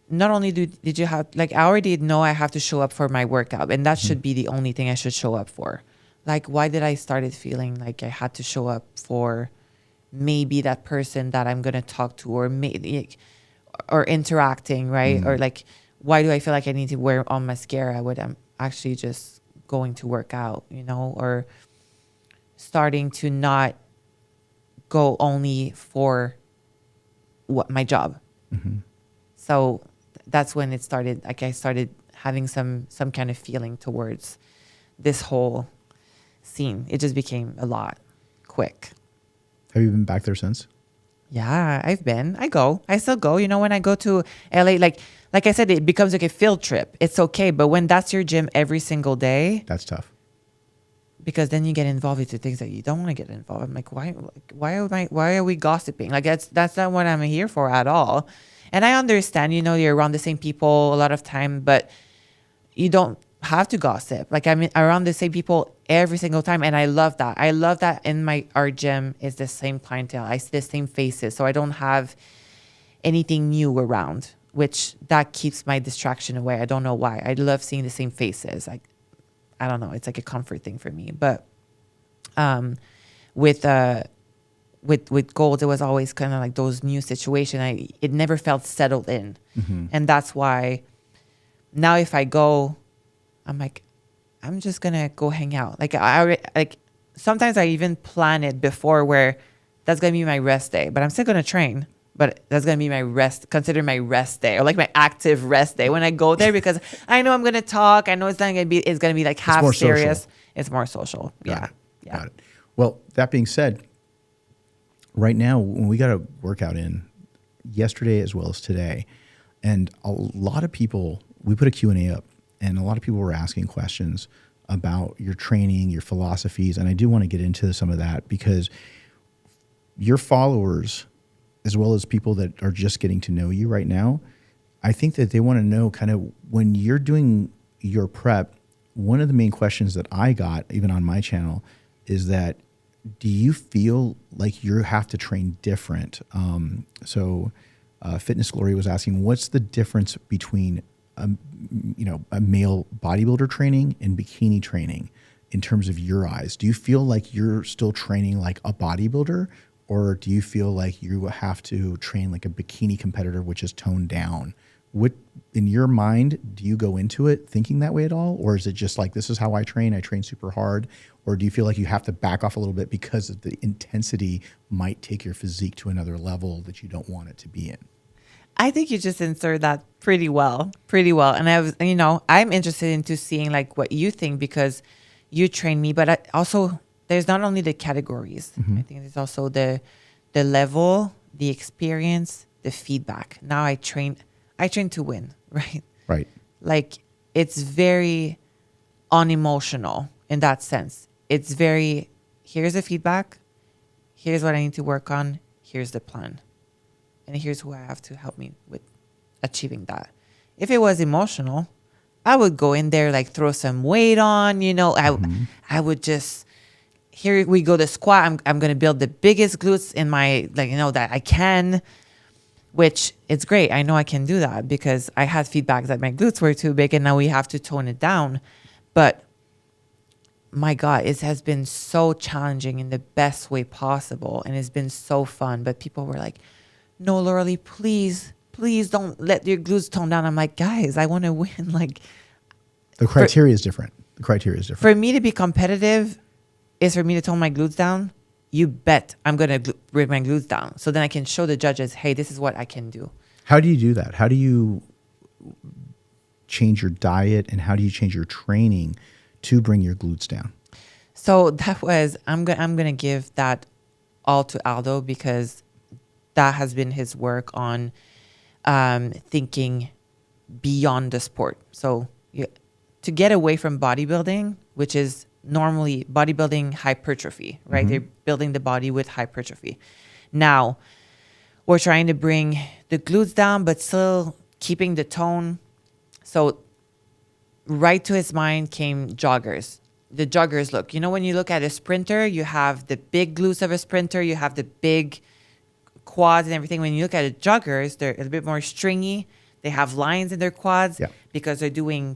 not only did you have, like, I already know I have to show up for my workout, and that should be the only thing I should show up for. Like, why did I started feeling like I had to show up for maybe that person that I'm going to talk to, or maybe, or interacting, right? Or like, why do I feel like I need to wear on mascara when I'm actually just going to work out, or starting to not go only for what my job. So that's when it started. Like I started having some kind of feeling towards this whole scene. It just became a lot quick. Have you been back there since? Yeah, I've been. I still go. When I go to LA, like I said, it becomes like a field trip. It's okay. But when that's your gym every single day, That's tough. because then you get involved into things that you don't want to get involved. I'm like, why are we gossiping? Like that's not what I'm here for at all. And I understand, you're around the same people a lot of time, but you don't have to gossip. Like I'm around the same people every single time. And I love that. I love that in our gym is the same clientele. I see the same faces. So I don't have anything new around, which that keeps my distraction away. I don't know why. I love seeing the same faces. Like, I don't know. It's like a comfort thing for me. But with goals, it was always kind of like those new situations. It never felt settled in. And that's why now if I go, I'm like, I'm just going to go hang out. Like sometimes I even plan it before where that's going to be my rest day, but I'm still going to train. But that's going to be consider my rest day, or like my active rest day when I go there, because I know I'm going to talk. I know it's going to be like half serious. Social. It's more social. Got it. Well, that being said, right now, when we got a workout in yesterday as well as today, and a lot of people, we put a Q&A up, and a lot of people were asking questions about your training, your philosophies, and I do want to get into some of that, because your followers, as well as people that are just getting to know you right now, I think that they want to know kind of when you're doing your prep, one of the main questions that I got, even on my channel, is that do you feel like you have to train different? Fitness Glory was asking, what's the difference between a male bodybuilder training and bikini training in terms of your eyes? Do you feel like you're still training like a bodybuilder, or do you feel like you have to train like a bikini competitor, which is toned down? What, in your mind, do you go into it thinking that way at all? Or is it just like, this is how I train super hard? Or do you feel like you have to back off a little bit because of the intensity might take your physique to another level that you don't want it to be in? I think you just answered that pretty well. And I'm interested into seeing like what you think, because you train me, but also there's not only the categories. I think there's also the level, the experience, the feedback. Now I train to win, right? Right. Like it's very unemotional in that sense. It's very, here's the feedback. Here's what I need to work on. Here's the plan. And here's who I have to help me with achieving that. If it was emotional, I would go in there, like throw some weight on, I would just, here we go, the squat. I'm going to build the biggest glutes in my, that I can, which it's great. I know I can do that because I had feedback that my glutes were too big and now we have to tone it down. But my God, it has been so challenging in the best way possible. And it's been so fun. But people were like, no, Lauralie, please don't let your glutes tone down. I'm like, guys, I want to win. Like, the criteria is different. For me to be competitive is for me to tone my glutes down. You bet I'm going to bring my glutes down. So then I can show the judges, hey, this is what I can do. How do you do that? How do you change your diet, and how do you change your training to bring your glutes down? So that was, I'm going to give that all to Aldo, because that has been his work on thinking beyond the sport. So to get away from bodybuilding, which is normally bodybuilding hypertrophy, right? They're building the body with hypertrophy. Now we're trying to bring the glutes down, but still keeping the tone. So right to his mind came joggers. The joggers look, when you look at a sprinter, you have the big glutes of a sprinter, you have the big quads and everything. When you look at the joggers, they're a little bit more stringy. They have lines in their quads because they're doing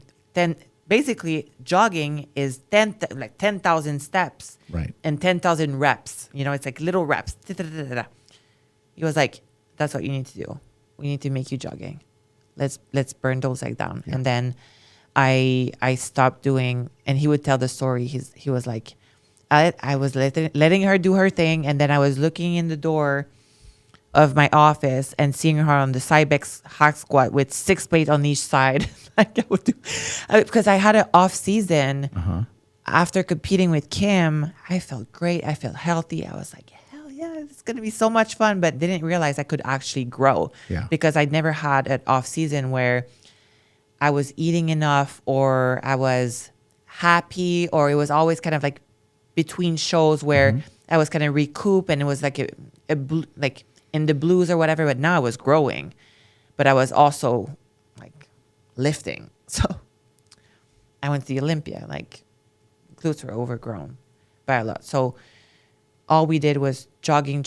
basically jogging is 10,000 steps, right, and 10,000 reps. It's like little reps. He was like, that's what you need to do. We need to make you jogging. Let's burn those legs down. And then I stopped doing, and he would tell the story. He was like, I was letting her do her thing, and then I was looking in the door of my office and seeing her on the Cybex hack squat with 6 plates on each side. Like I would do, because I had an off season. After competing with Kim, I felt great. I felt healthy. I was like, hell yeah, it's going to be so much fun. But didn't realize I could actually grow because I'd never had an off season where I was eating enough or I was happy, or it was always kind of like between shows where I was kind of recoup, and it was like like in the blues or whatever. But now I was growing, but I was also like lifting. So I went to the Olympia, like glutes were overgrown by a lot. So all we did was jogging,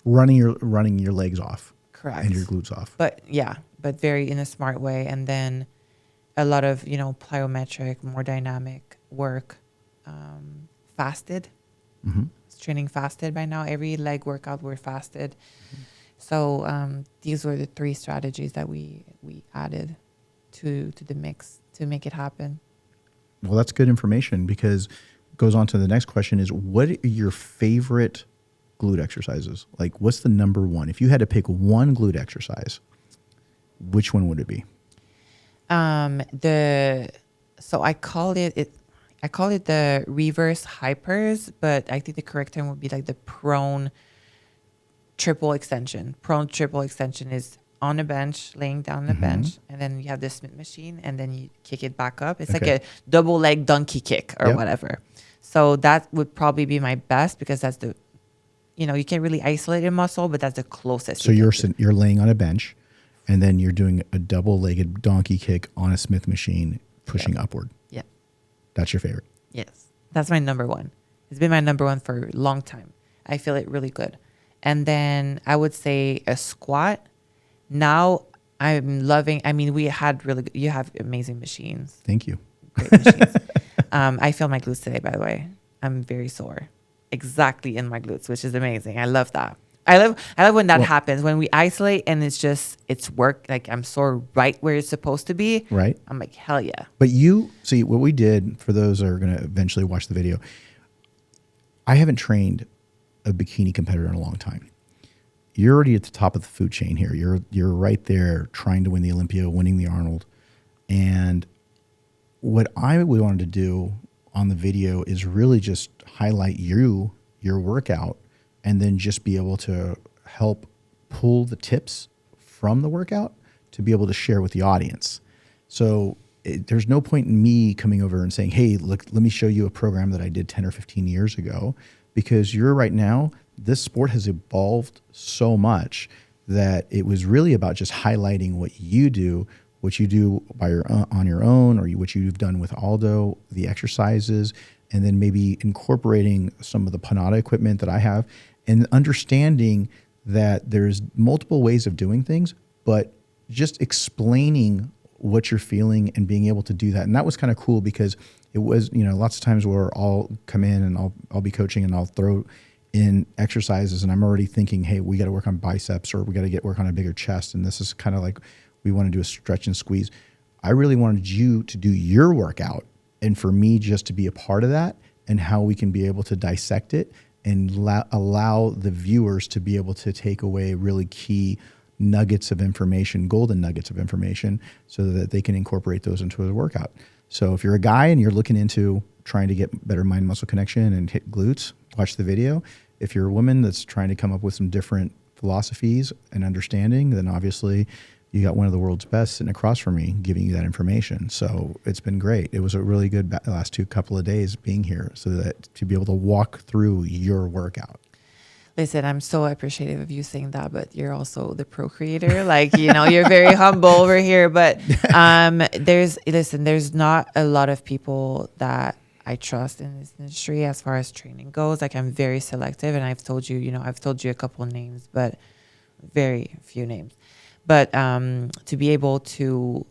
running your legs off. Correct. And your glutes off. But very in a smart way. And then a lot of, plyometric, more dynamic work. Fasted. Training fasted by now. Every leg workout we're fasted. So these were the 3 strategies that we added to the mix to make it happen. Well, that's good information, because it goes on to the next question is, what are your favorite glute exercises? Like, what's the number one? If you had to pick one glute exercise, which one would it be? So I call it the reverse hypers, but I think the correct term would be like the prone triple extension. Prone triple extension is on a bench, laying down on a bench, and then you have the Smith machine, and then you kick it back up. It's like a double leg donkey kick or whatever. So that would probably be my best, because that's the, you can't really isolate a muscle, but that's the closest. So you're laying on a bench, and then you're doing a double-legged donkey kick on a Smith machine, pushing upward. Yeah. That's your favorite? Yes. That's my number one. It's been my number one for a long time. I feel it really good. And then I would say a squat. Now I'm loving, you have amazing machines. Thank you. Great machines. I feel my glutes today, by the way. I'm very sore. Exactly in my glutes, which is amazing. I love that. I love when that happens, when we isolate and it's work. Like I'm sore right where it's supposed to be. Right. I'm like, hell yeah. But you see what we did, for those that are going to eventually watch the video. I haven't trained a bikini competitor in a long time. You're already at the top of the food chain here. You're right there trying to win the Olympia, winning the Arnold. And what I wanted to do on the video is really just highlight your workout, and then just be able to help pull the tips from the workout to be able to share with the audience. So there's no point in me coming over and saying, hey, look, let me show you a program that I did 10 or 15 years ago, because right now, this sport has evolved so much that it was really about just highlighting what you do on your own, or what you've done with Aldo, the exercises, and then maybe incorporating some of the Panada equipment that I have, and understanding that there's multiple ways of doing things, but just explaining what you're feeling and being able to do that. And that was kind of cool, because it was, lots of times where I'll come in and I'll be coaching and I'll throw in exercises, and I'm already thinking, hey, we got to work on biceps, or we got to work on a bigger chest. And this is kind of like, we want to do a stretch and squeeze. I really wanted you to do your workout, and for me just to be a part of that, and how we can be able to dissect it and allow the viewers to be able to take away really key nuggets of information, golden nuggets of information, so that they can incorporate those into a workout. So if you're a guy and you're looking into trying to get better mind-muscle connection and hit glutes, watch the video. If you're a woman that's trying to come up with some different philosophies and understanding, then obviously you got one of the world's best sitting across from me giving you that information. So it's been great. It was a really good last couple of days being here, so that to be able to walk through your workout. Listen, I'm so appreciative of you saying that, but you're also the procreator. Like, you're very humble over here. But there's not a lot of people that I trust in this industry as far as training goes. Like, I'm very selective, and I've told you a couple of names, but very few names. But to be able to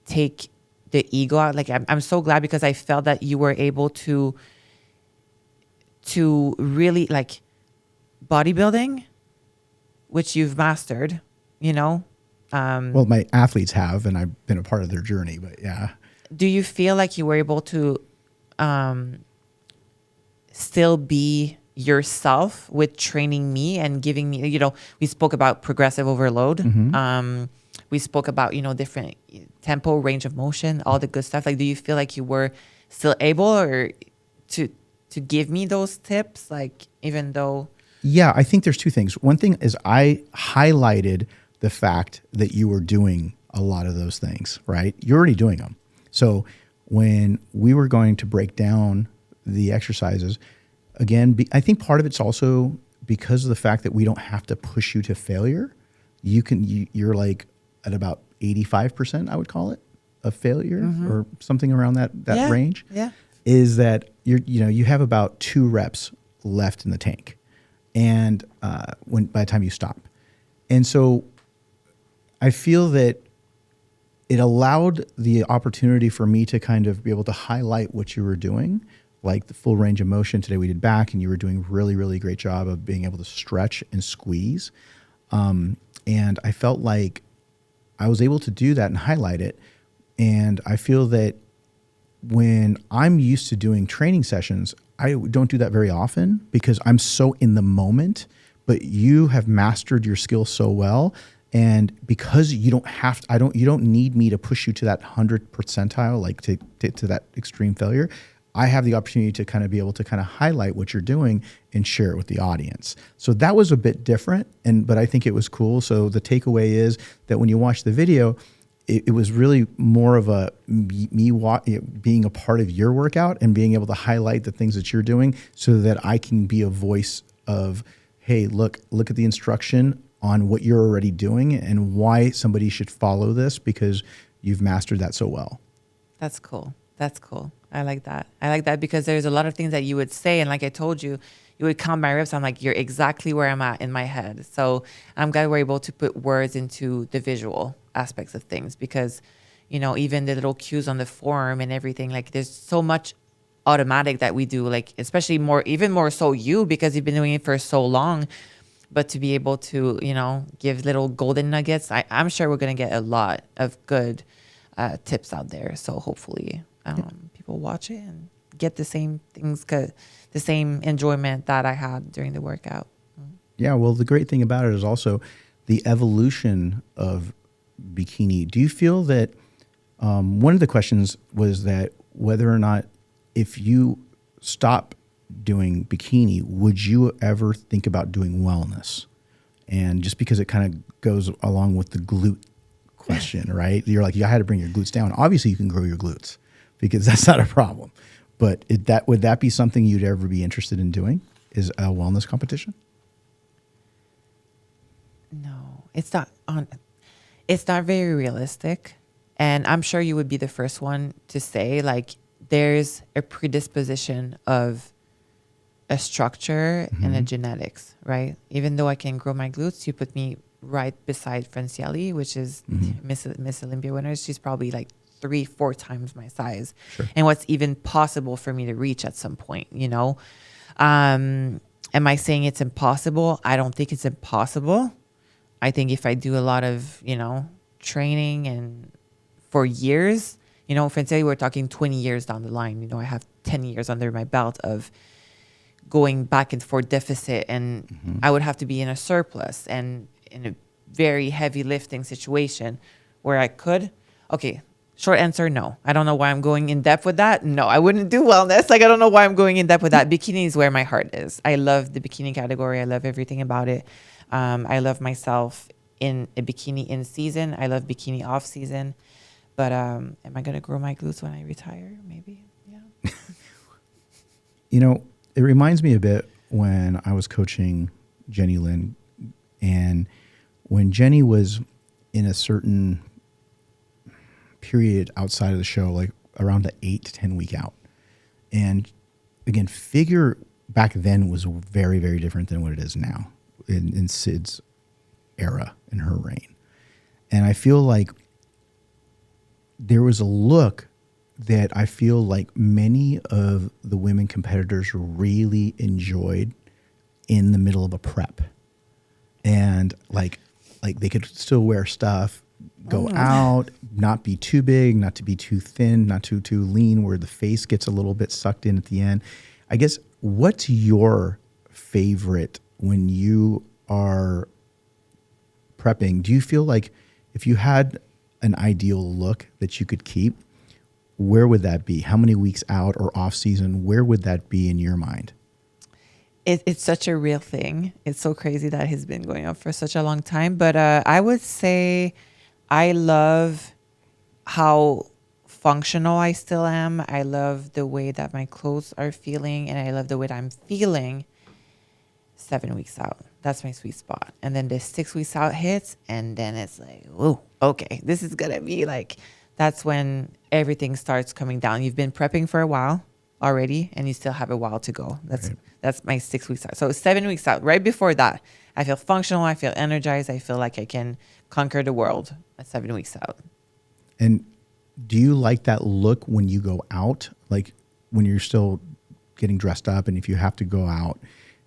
take the ego out, like I'm so glad, because I felt that you were able to really, like, bodybuilding, which you've mastered, Well, my athletes have, and I've been a part of their journey, but yeah. Do you feel like you were able to still be yourself with training me and giving me, we spoke about progressive overload. We spoke about, different tempo, range of motion, all the good stuff. Like, do you feel like you were still able or to give me those tips? Like, even though... Yeah, I think there's two things. One thing is I highlighted the fact that you were doing a lot of those things, right? You're already doing them. So when we were going to break down the exercises, again, I think part of it's also because of the fact that we don't have to push you to failure. You're like at about 85%, I would call it, of failure or something around that range. Yeah. Is that you have about 2 reps left in the tank, and by the time you stop, and so I feel that it allowed the opportunity for me to kind of be able to highlight what you were doing, like the full range of motion. Today we did back, and you were doing really, really great job of being able to stretch and squeeze. And I felt like I was able to do that and highlight it. And I feel that when I'm used to doing training sessions, I don't do that very often because I'm so in the moment, but you have mastered your skill so well. And because you don't need me to push you to that 100 percentile, like to that extreme failure. I have the opportunity to kind of be able to kind of highlight what you're doing and share it with the audience. So that was a bit different, but I think it was cool. So the takeaway is that when you watch the video, it was really more of being a part of your workout and being able to highlight the things that you're doing so that I can be a voice of, hey, look at the instruction on what you're already doing and why somebody should follow this because you've mastered that so well. That's cool. That's cool. I like that. I like that because there's a lot of things that you would say. And like I told you, you would count my reps. I'm like, you're exactly where I'm at in my head. So I'm glad we're able to put words into the visual aspects of things because, even the little cues on the form and everything, like there's so much automatic that we do, like especially even more so you because you've been doing it for so long. But to be able to, give little golden nuggets, I'm sure we're going to get a lot of good tips out there. So hopefully people watch it and get the same things, the same enjoyment that I had during the workout. Yeah, well, the great thing about it is also the evolution of bikini. Do you feel that one of the questions was that whether or not if you stop doing bikini, would you ever think about doing wellness? And just because it kind of goes along with the glute question, right? You're like, you had to bring your glutes down. Obviously, you can grow your glutes because that's not a problem. But would that be something you'd ever be interested in doing? Is a wellness competition? No, it's not. It's not very realistic, and I'm sure you would be the first one to say like there's a predisposition of a structure and a genetics, right? Even though I can grow my glutes, you put me right beside Francielli, which is Miss Olympia winner. She's probably like 3-4 times my size. Sure. And what's even possible for me to reach at some point, Am I saying it's impossible? I don't think it's impossible. I think if I do a lot of, training and for years, Francielli, we're talking 20 years down the line. I have 10 years under my belt of going back and forth deficit, and I would have to be in a surplus and in a very heavy lifting situation where I could. Okay, short answer, no. I don't know why I'm going in depth with that. No, I wouldn't do wellness. Like, I don't know why I'm going in depth with that. Bikini is where my heart is. I love the bikini category. I love everything about it. I love myself in a bikini in season. I love bikini off season. But am I going to grow my glutes when I retire? Maybe, yeah. It reminds me a bit when I was coaching Jenny Lynn, and when Jenny was in a certain period outside of the show, like around the 8 to 10 week out. And again, figure back then was very, very different than what it is now in Sid's era, in her reign. And I feel like there was a look that I feel like many of the women competitors really enjoyed in the middle of a prep. And like they could still wear stuff go out, not be too big, not to be too thin, not too lean, where the face gets a little bit sucked in at the end. I guess, what's your favorite when you are prepping? Do you feel like if you had an ideal look that you could keep, where would that be? How many weeks out or off season? Where would that be in your mind? It's such a real thing. It's so crazy that he's been going up for such a long time. But I would say I love how functional I still am. I love the way that my clothes are feeling, and I love the way that I'm feeling 7 weeks out. That's my sweet spot. And then the 6 weeks out hits, and then it's like, oh, okay, this is going to be like, that's when everything starts coming down. You've been prepping for a while already, and you still have a while to go. That's my 6 weeks out. So 7 weeks out, right before that, I feel functional. I feel energized. I feel like I can conquer the world at 7 weeks out. And do you like that look when you go out? Like when you're still getting dressed up, and if you have to go out,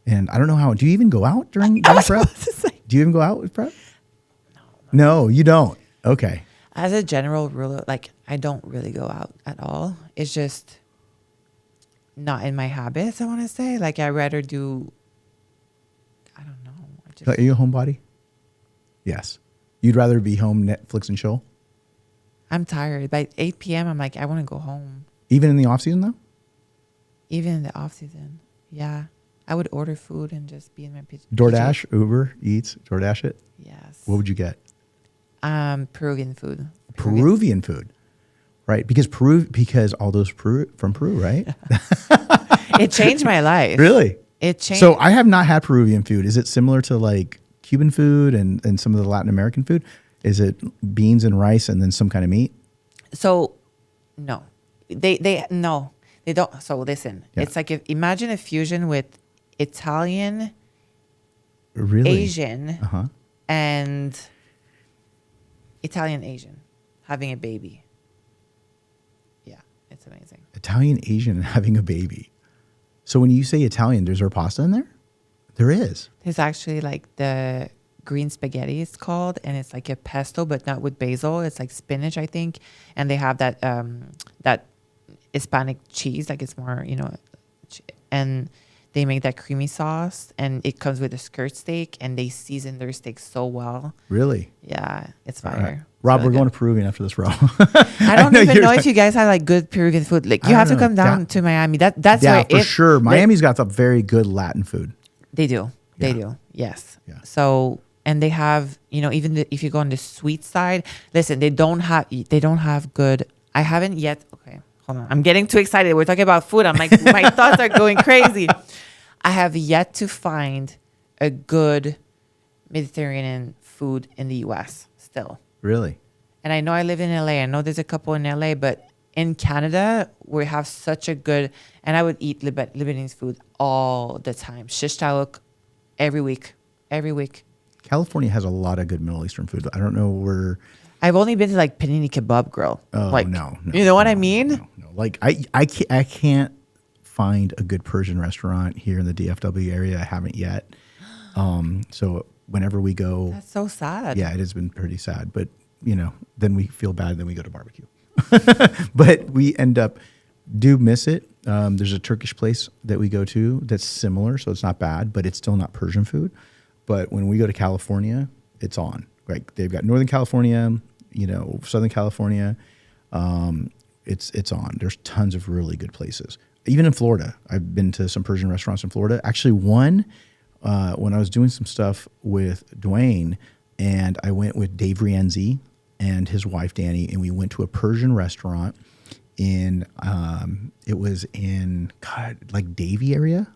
and I don't know how, do you even go out during prep? Do you even go out with prep? No, you don't. Okay. As a general rule, like I don't really go out at all. It's just not in my habits, I want to say. Like I rather do, I don't know. Are you a homebody? Yes. You'd rather be home, Netflix and chill? I'm tired. By 8 p.m., I'm like, I want to go home. Even in the off season though? Even in the off season. Yeah. I would order food and just be in my PJs. DoorDash, Uber Eats, DoorDash it? Yes. What would you get? Peruvian food. Peruvian food. Right. Because all those from Peru, right? It changed my life. Really? It changed. So I have not had Peruvian food. Is it similar to like Cuban food and some of the Latin American food? Is it beans and rice and then some kind of meat? So no. They don't. So listen, It's like imagine a fusion with Italian, really? Asian, and Italian Asian having a baby. Yeah, it's amazing. Italian Asian and having a baby. So when you say Italian, there's there pasta in there? There is. There's actually like the green spaghetti it's called, and it's like a pesto but not with basil. It's like spinach, I think, and they have that that Hispanic cheese, like it's more, and they make that creamy sauce, and it comes with a skirt steak, and they season their steak so well. Really? Yeah, it's fire. Right. Rob, really we're going to Peruvian after this, bro. I don't even know if you guys have like good Peruvian food. Like you have to come down to Miami. That's yeah, where for sure. Miami's got some very good Latin food. They do. They do. Yes. Yeah. So, and they have, even if you go on the sweet side, listen, they don't have good. I haven't yet. Okay. Hold on. I'm getting too excited. We're talking about food. I'm like, my thoughts are going crazy. I have yet to find a good Mediterranean food in the U.S. still. Really? And I know I live in LA. I know there's a couple in LA, but in Canada, we have such a good, and I would eat Lebanese food all the time. Shish tawuk every week. California has a lot of good Middle Eastern food. I don't know where. I've only been to like Panini Kebab Grill. Oh, like, no. You know what I mean? No. Like I can't find a good Persian restaurant here in the DFW area. I haven't yet. So whenever we go. That's so sad. Yeah, it has been pretty sad. But, then we feel bad. Then we go to barbecue. But we do miss it. There's a Turkish place that we go to that's similar. So it's not bad, but it's still not Persian food. But when we go to California, it's on. Like they've got Northern California, Southern California. It's on. There's tons of really good places. Even in Florida, I've been to some Persian restaurants in Florida. Actually, one when I was doing some stuff with Dwayne, and I went with Dave Rienzi and his wife Danny, and we went to a Persian restaurant in it was in like Davie area.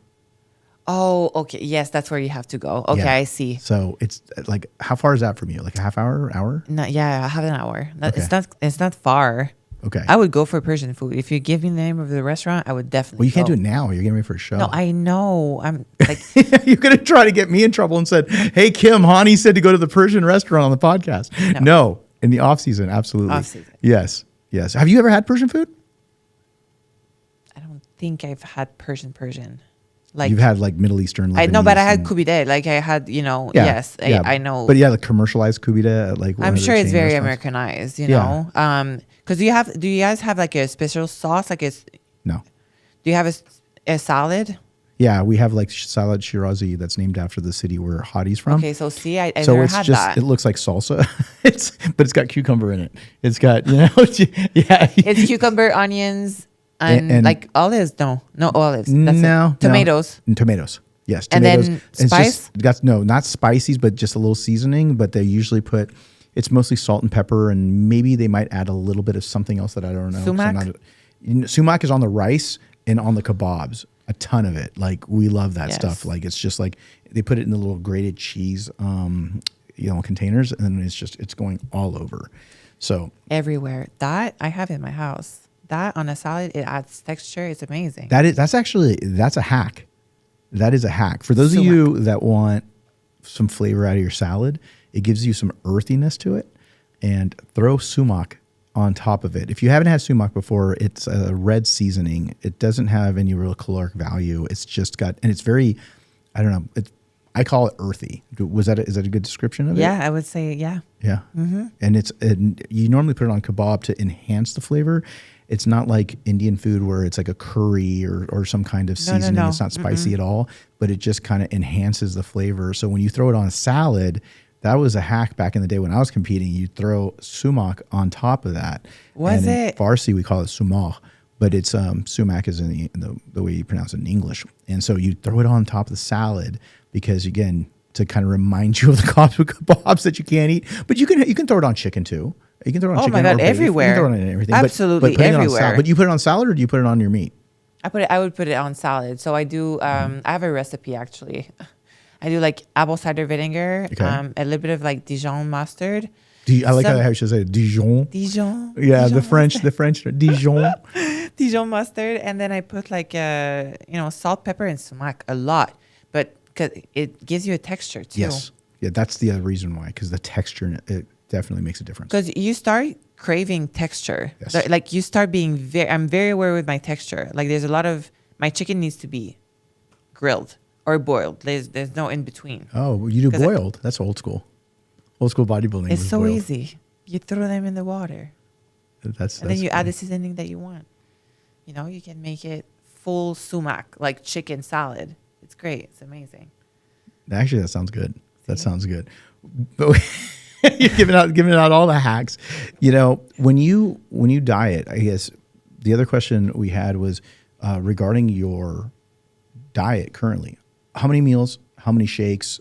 Oh, okay. Yes, that's where you have to go. Okay, yeah. I see. So it's like, how far is that from you? Like a half hour? No, yeah, I have an hour. Okay. It's not far. Okay. I would go for Persian food. If you give me the name of the restaurant, I would definitely Well, you can't do it now. You're getting ready for a show. No, I know. I'm like... You're going to try to get me in trouble and said, hey, Kim, Hany said to go to the Persian restaurant on the podcast. No, in the off season, absolutely. Off season. Yes. Have you ever had Persian food? I don't think I've had Persian. Like You've had like Middle Eastern. I know, but I had Lebanese, kubide. Like I had, yeah, yes, yeah. I know. But yeah, the commercialized kubide, like one I'm of the sure it's chain very restaurants. Americanized, Yeah. Because do you guys have like a special sauce? Like No. do you have a salad? Yeah, we have like salad Shirazi that's named after the city where Hadi's from. Okay, so see, I So never it's had just that. it looks like salsa. But it's got cucumber in it. It's got yeah. It's cucumber, onions, and like olives. No olives. That's no it. Tomatoes. and tomatoes. Yes, And tomatoes. then It's spice? just got not spices, but just a little seasoning. But they usually put it's mostly salt and pepper, and maybe they might add a little bit of something else that I don't know. 'cause I'm Sumac? Sumac is on the rice and on the kebabs. A ton of it. Like we love that Yes. stuff. Like it's just like they put it in the little grated cheese, containers, and then it's going all over. So Everywhere. That I have in my house. That on a salad, it adds texture. It's amazing. that's a hack. That is a hack for those of Sumac. you that want some flavor out of your salad. It gives you some earthiness to it, and throw sumac on top of it. If you haven't had sumac before, it's a red seasoning. It doesn't have any real caloric value. It's just got, and it's very, I don't know. I call it earthy. Is that a good description of it? Yeah, I would say yeah. Yeah. Mm-hmm. And you normally put it on kebab to enhance the flavor. It's not like Indian food where it's like a curry or some kind of No, no, seasoning. no. It's not spicy at all, but it just kind of enhances the flavor. So when you throw it on a salad, that was a hack back in the day when I was competing. You throw sumac on top of that. Was and in it? Farsi, we call it sumac, but it's sumac is in the way you pronounce it in English. And so you throw it on top of the salad because, again, to kind of remind you of the kebabs that you can't eat. But you can throw it on chicken too. You can throw it on Oh chicken my God, or beef. everywhere. You can throw it on everything. Absolutely but putting it on everywhere. but you put it on salad or do you put it on your meat? I would put it on salad. So I do. I have a recipe actually. I do like apple cider vinegar, Okay. a little bit of like Dijon mustard. I like Some- how you should say Dijon. Dijon. Yeah, Dijon the French Dijon. Dijon mustard, and then I put like salt, pepper, and sumac a lot, but because it gives you a texture too. Yes. Yeah, that's the other reason why, because the texture, it definitely makes a difference. Because you start craving texture. Yes. Like you start being I'm very aware with my texture. Like there's a lot of my chicken needs to be grilled or boiled. There's no in between. Oh, well, you do 'Cause I- boiled. That's old school. Old school bodybuilding. It's was so boiled. easy. You throw them in the water, That's and then you add cool. the seasoning that you want. You can make it full sumac, like chicken salad. It's great. It's amazing. Actually, that sounds good. That See? sounds good. But you're giving out all the hacks. When you diet, I guess the other question we had was regarding your diet currently. How many meals? How many shakes?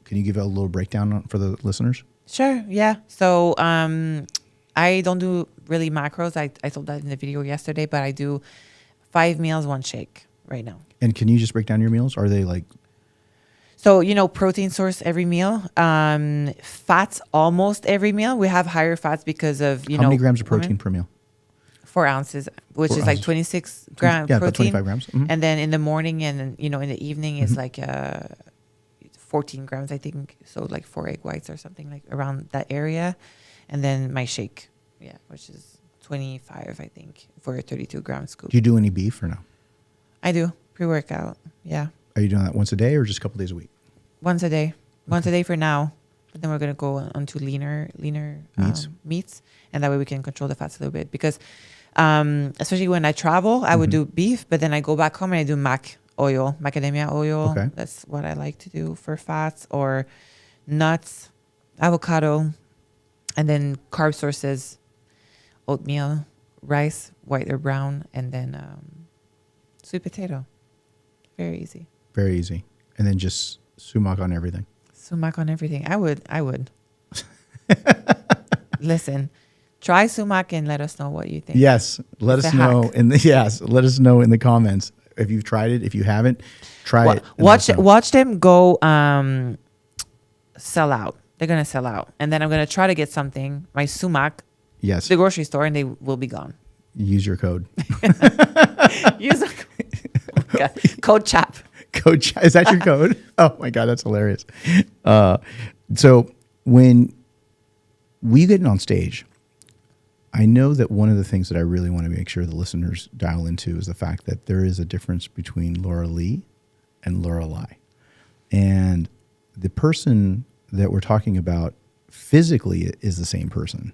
Can you give a little breakdown for the listeners? Sure. Yeah. So I don't do really macros. I told that in the video yesterday, but I do 5 meals, 1 shake right now. And can you just break down your meals? Are they like So, protein source every meal, fats almost every meal. We have higher fats because of, how many grams of women. protein per meal? 4 ounces, which 4 is like ounces. 26 grams Yeah, about protein. 25 grams. Mhm. And then in the morning and, in the evening is like 14 grams, I think. So like 4 egg whites or something like around that area. And then my shake, which is 25, I think, for a 32-gram scoop. Do you do any beef or no? I do pre-workout. Yeah. Are you doing that once a day or just a couple days a week? Once a day. Once a day for now. But then we're going to go onto leaner meats. And that way we can control the fats a little bit. Because especially when I travel, I would do beef. But then I go back home and I do macadamia oil. Okay. That's what I like to do for fats. Or nuts, avocado. And then carb sources, oatmeal, rice, white or brown. And then sweet potato. Very easy. Very easy. And then just sumac on everything. Sumac on everything. I would. Listen, try sumac and let us know what you think. Yes, let It's us a know hack. let us know in the comments if you've tried it. If you haven't, try it. and Watch let us know. watch them go sell out. They're gonna sell out, and then I'm gonna try to get something. My sumac, Yes, to the grocery store, and they will be gone. use your code. Use a code CHAP. Coach, is that your code? Oh my God, that's hilarious. So when we get on stage, I know that one of the things that I really want to make sure the listeners dial into is the fact that there is a difference between Lauralie and Lauralie. And the person that we're talking about physically is the same person,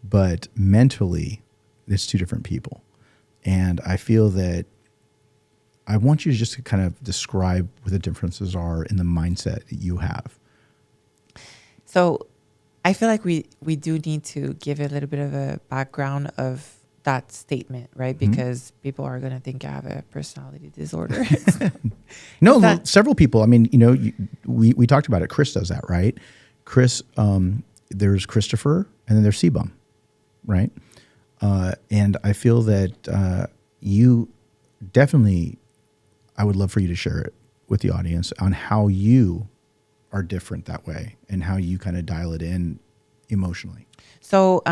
but mentally it's two different people. And I feel that I want you to just kind of describe what the differences are in the mindset that you have. So I feel like we do need to give a little bit of a background of that statement, right? Because people are going to think I have a personality disorder. No, several people. I mean, we talked about it. Chris does that, right? Chris, there's Christopher, and then there's Sebum, right? And I feel that you definitely, I would love for you to share it with the audience on how you are different that way and how you kind of dial it in emotionally. So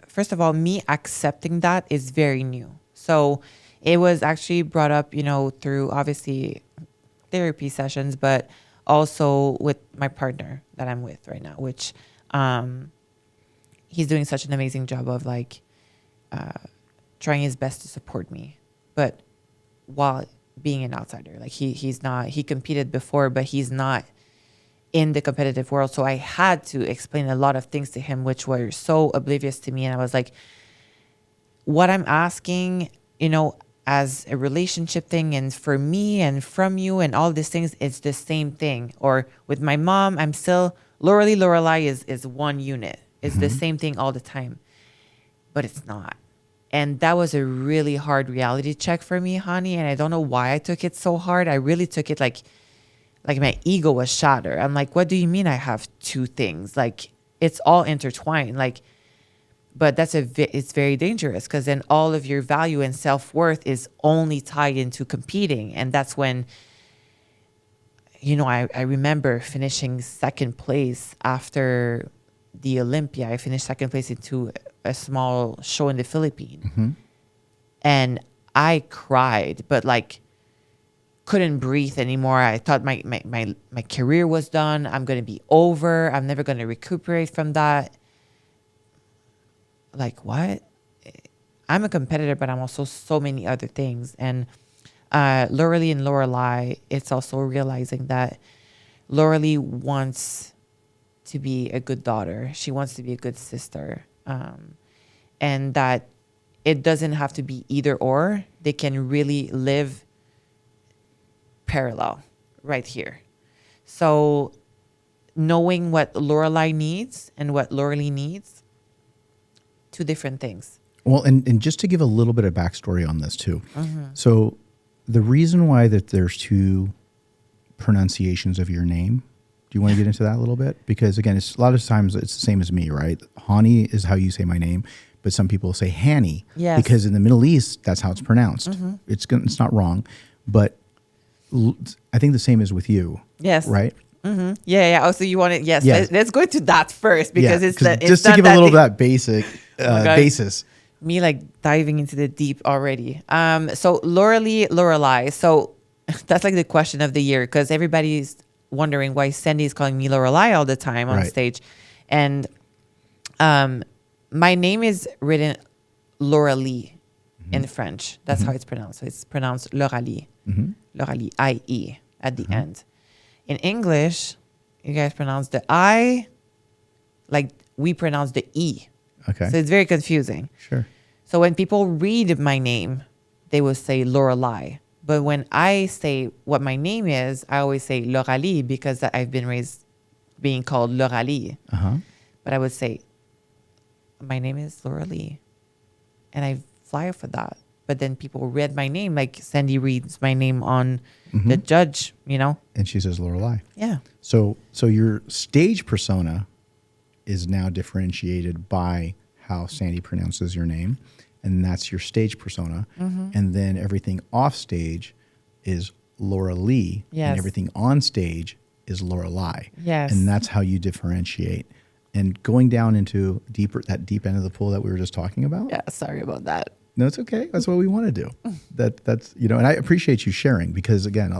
first of all, me accepting that is very new. So it was actually brought up, through obviously therapy sessions, but also with my partner that I'm with right now, which he's doing such an amazing job of trying his best to support me, but while being an outsider, he competed before, but he's not in the competitive world. So I had to explain a lot of things to him, which were so oblivious to me. And I was like, what I'm asking, as a relationship thing, and for me and from you and all these things, it's the same thing. Or with my mom, I'm still, Lauralie is one unit. It's the same thing all the time, but it's not. And that was a really hard reality check for me, Hany. And I don't know why I took it so hard. I really took it like my ego was shattered. I'm like, what do you mean I have two things? It's all intertwined. But it's very dangerous, because then all of your value and self-worth is only tied into competing. And that's when, I remember finishing second place after the Olympia. I finished second place into a small show in the Philippines. And I cried, but couldn't breathe anymore. I thought my career was done. I'm going to be over. I'm never going to recuperate from that. What? I'm a competitor, but I'm also so many other things. And Lauralie and Lauralie, it's also realizing that Lauralie wants to be a good daughter. She wants to be a good sister. And that it doesn't have to be either or. They can really live parallel right here. So knowing what Lauralie needs and what Lauralie needs, two different things. Well, and just to give a little bit of backstory on this too. So the reason why that there's two pronunciations of your name, do you want to get into that a little bit? Because again, a lot of times it's the same as me, right? Hany is how you say my name, but some people say Hany. Yes. Because in the Middle East, that's how it's pronounced. It's not wrong, but I think the same is with you. Yes. Right? Yeah. Oh, so you want it? Yes. Yes. Let's go into that first, because it's just to give a little bit of that basic basis. Me diving into the deep already. So Lauralie. So that's the question of the year, because everybody's wondering why Sandy is calling me Lauralie all the time on stage. And my name is written Lauralie in French. That's how it's pronounced. So it's pronounced Lauralie. Lauralie, I-E at the end. In English, you guys pronounce the I like we pronounce the E. Okay. So it's very confusing. Sure. So when people read my name, they will say Lauralie. But when I say what my name is, I always say Lauralie, because I've been raised being called Lauralie. But I would say, my name is Lauralie. And I fly for that. But then people read my name, like Sandy reads my name on the judge, And she says Lauralie. Yeah. So your stage persona is now differentiated by how Sandy pronounces your name, and that's your stage persona. And then everything off stage is Lauralie, and everything on stage is Lauralie. Yes. And that's how you differentiate. And going down into that deep end of the pool that we were just talking about. Yeah, sorry about that. No, it's okay. That's what we want to do. That's and I appreciate you sharing, because again,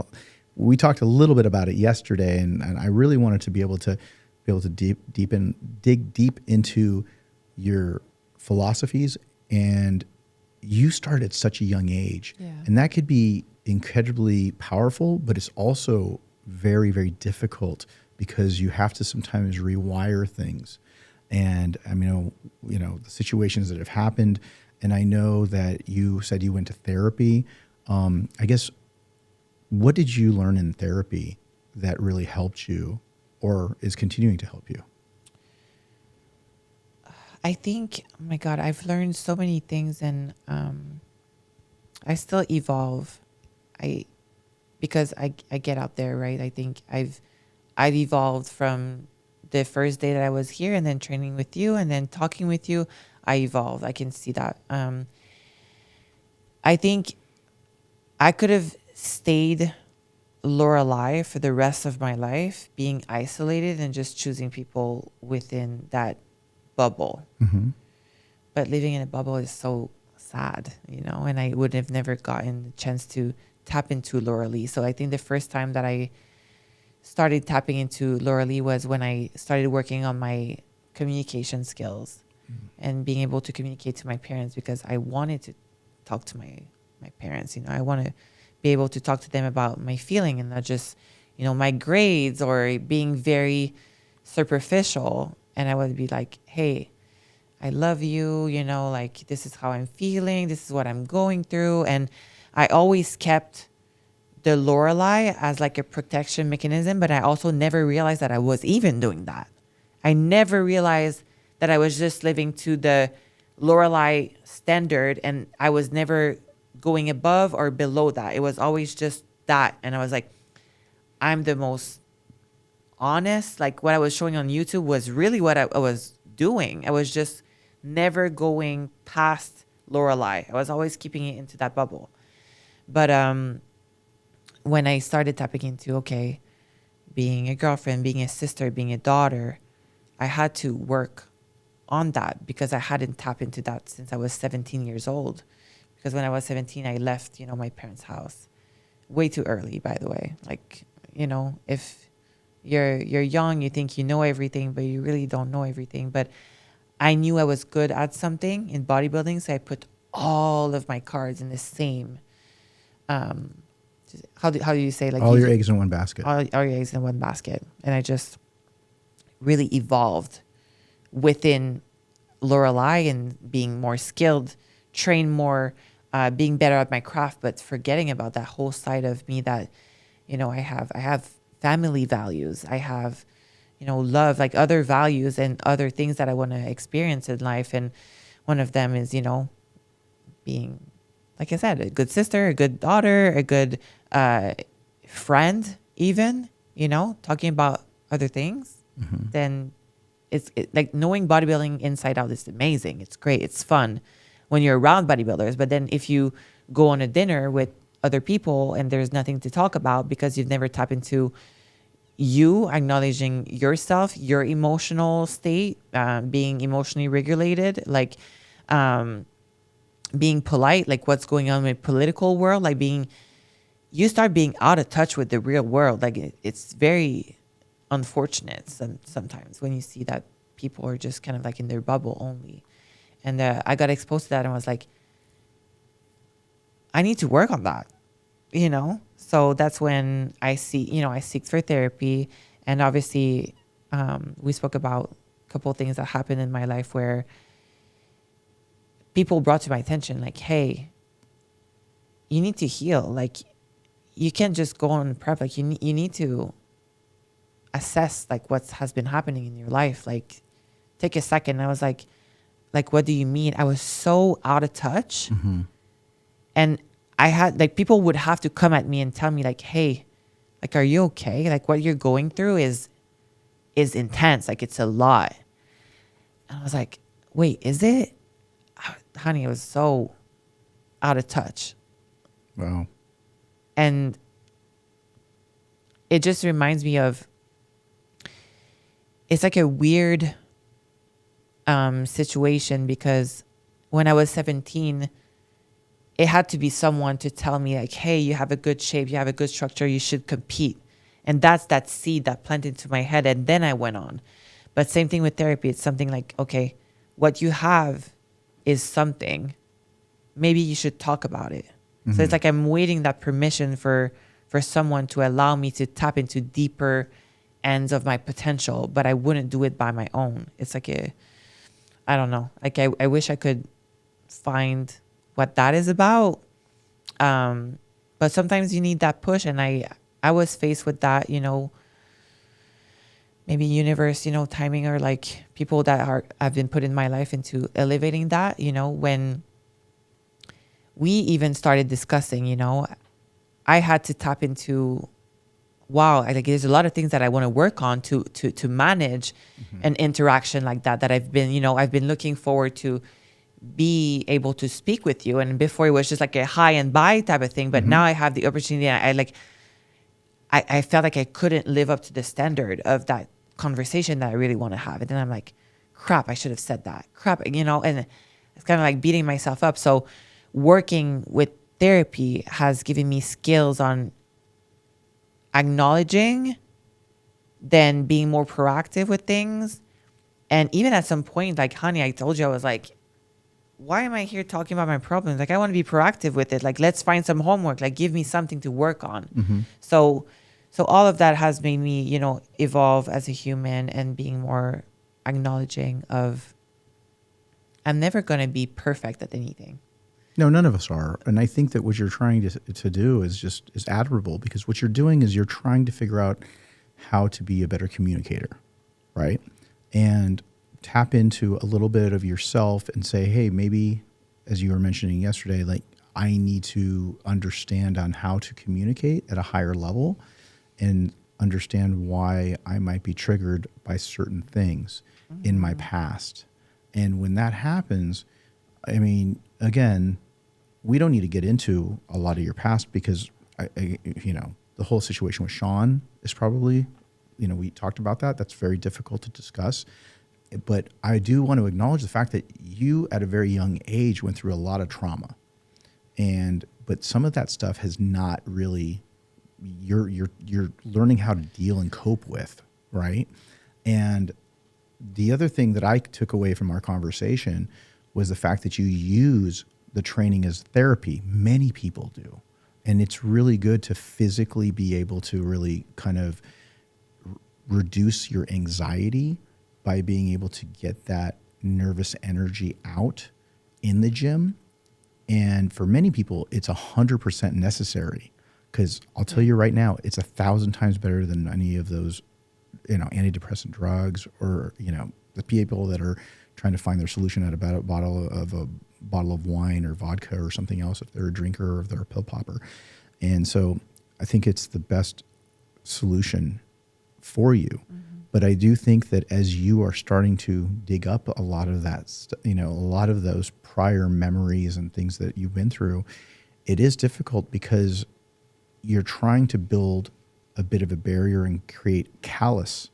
we talked a little bit about it yesterday, and I really wanted to be able to dig deep into your philosophies and you started at such a young age, Yeah. and that could be incredibly powerful, but it's also very, very difficult because you have to sometimes rewire things. And I mean, the situations that have happened, and I know that you said you went to therapy. I guess, what did you learn in therapy that really helped you or is continuing to help you? I think, oh my God, I've learned so many things, and I still evolve. Because I get out there, right? I think I've evolved from the first day that I was here, and then training with you, and then talking with you. I evolved. I can see that. I think I could have stayed Lauralie for the rest of my life, being isolated and just choosing people within that bubble. Mm-hmm. But living in a bubble is so sad, and I would have never gotten the chance to tap into Lauralie. So I think the first time that I started tapping into Lauralie was when I started working on my communication skills and being able to communicate to my parents, because I wanted to talk to my parents. I want to be able to talk to them about my feeling and not just, my grades or being very superficial. And I would be like, hey, I love you, like this is how I'm feeling. This is what I'm going through. And I always kept the Lauralie as like a protection mechanism, but I also never realized that I was even doing that. I never realized that I was just living to the Lauralie standard, and I was never going above or below that. It was always just that. And I was like, I'm the most honest. Like what I was showing on YouTube was really what I was doing. I was just never going past Lauralie. I was always keeping it into that bubble. But when I started tapping into, okay, being a girlfriend, being a sister, being a daughter, I had to work on that because I hadn't tapped into that since I was 17 years old. Because when I was 17, I left, my parents' house way too early, by the way. Like, if you're young, you think you know everything, but you really don't know everything. But I knew I was good at something in bodybuilding, so I put all of my cards in the same. How do you say, like, all your eggs in one basket? All your eggs in one basket, and I just really evolved within Lauralie and being more skilled, train more, being better at my craft, but forgetting about that whole side of me that, I have family values. I have, love, like other values and other things that I want to experience in life. And one of them is, being, like I said, a good sister, a good daughter, a good friend, even, talking about other things. Mm-hmm. Then it's like knowing bodybuilding inside out is amazing. It's great. It's fun when you're around bodybuilders. But then if you go on a dinner with other people and there's nothing to talk about because you've never tapped into you acknowledging yourself, your emotional state, being emotionally regulated, like being polite, like what's going on with political world, like you start being out of touch with the real world. Like it's very unfortunate sometimes when you see that people are just kind of like in their bubble only. And I got exposed to that and was like, I need to work on that, So that's when I seek for therapy. And obviously, we spoke about a couple of things that happened in my life where people brought to my attention, like, hey, you need to heal. Like, you can't just go on prep. Like, you need to assess, like, what has been happening in your life. Like, take a second. I was like, what do you mean? I was so out of touch. Mm-hmm. And I had, like, people would have to come at me and tell me, like, hey, like, are you okay? Like, what you're going through is intense. Like, it's a lot. And I was like, wait, is it? Honey, I was so out of touch. Wow. And it just reminds me of, it's like a weird situation, because when I was 17, it had to be someone to tell me, like, hey, you have a good shape, you have a good structure, you should compete. And that's that seed that planted into my head. And then I went on. But same thing with therapy. It's something like, okay, what you have is something, maybe you should talk about it. So it's like I'm waiting that permission for someone to allow me to tap into deeper ends of my potential, but I wouldn't do it by my own. It's like I don't know. Like I wish I could find what that is about. But sometimes you need that push. And I was faced with that, maybe universe, timing, or like people that have been put in my life into elevating that, when we even started discussing, I had to tap into, wow, there's a lot of things that I want to work on to manage an interaction like that I've been looking forward to be able to speak with you. And before it was just like a high and bye type of thing, but now I have the opportunity. I felt like I couldn't live up to the standard of that conversation that I really want to have. And then I'm like, crap, I should have said that. Crap, and it's kind of like beating myself up. So working with therapy has given me skills on acknowledging, then being more proactive with things. And even at some point, like, honey, I told you, I was like, why am I here talking about my problems? Like, I want to be proactive with it. Like, let's find some homework. Like, give me something to work on. So all of that has made me, evolve as a human and being more acknowledging of, I'm never going to be perfect at anything. No, none of us are. And I think that what you're trying to do is admirable, because what you're doing is you're trying to figure out how to be a better communicator, right? And tap into a little bit of yourself and say, hey, maybe, as you were mentioning yesterday, like, I need to understand on how to communicate at a higher level and understand why I might be triggered by certain things in my past. And when that happens, I mean, again, we don't need to get into a lot of your past, because the whole situation with Sean is probably, we talked about that. That's very difficult to discuss. But I do want to acknowledge the fact that you, at a very young age, went through a lot of trauma, but some of that stuff has not really, you're learning how to deal and cope with, right? And the other thing that I took away from our conversation was the fact that you use the training as therapy. Many people do, and it's really good to physically be able to really kind of reduce your anxiety by being able to get that nervous energy out in the gym. And for many people, it's 100% necessary, because I'll tell you right now, it's 1,000 times better than any of those, antidepressant drugs, or, the people that are trying to find their solution at a bottle of wine or vodka or something else, if they're a drinker or if they're a pill popper. And so I think it's the best solution for you. But I do think that as you are starting to dig up a lot of that, a lot of those prior memories and things that you've been through, it is difficult, because you're trying to build a bit of a barrier and create callus,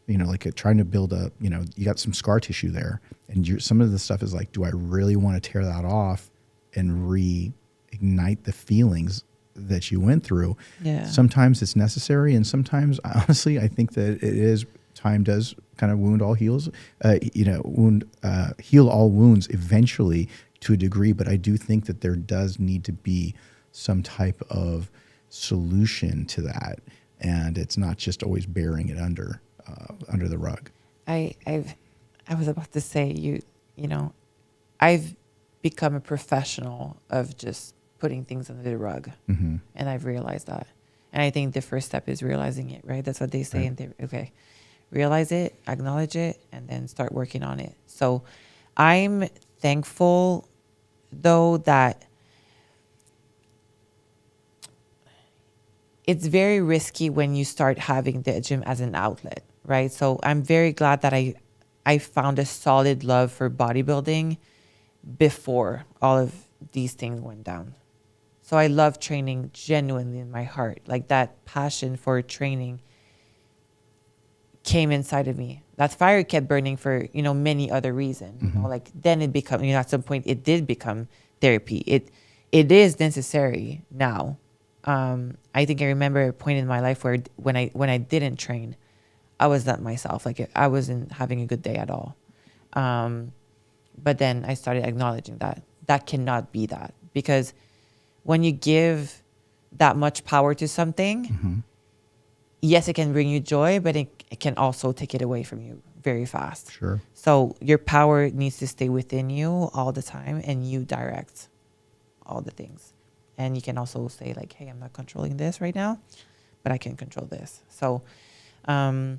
trying to build you got some scar tissue there. And some of the stuff is like, do I really want to tear that off and reignite the feelings that you went through? Yeah. Sometimes it's necessary. And sometimes, honestly, I think that it is, time does kind of heal all wounds eventually to a degree. But I do think that there does need to be some type of solution to that. And it's not just always bearing it under the rug. I was about to say, I've become a professional of just putting things under the rug, and I've realized that. And I think the first step is realizing it, right? That's what they say. Right. And realize it, acknowledge it, and then start working on it. So I'm thankful, though, that it's very risky when you start having the gym as an outlet, right? So I'm very glad that I found a solid love for bodybuilding before all of these things went down. So I love training genuinely in my heart. Like, that passion for training came inside of me. That fire kept burning for, many other reasons. Then it become, at some point it did become therapy. It is necessary now. I think I remember a point in my life where when I didn't train, I was not myself. Like, I wasn't having a good day at all. But then I started acknowledging that cannot be that. because when you give that much power to something, yes, it can bring you joy, but it can also take it away from you very fast. Sure. So your power needs to stay within you all the time, and you direct all the things. And you can also say like, hey, I'm not controlling this right now, but I can control this. So I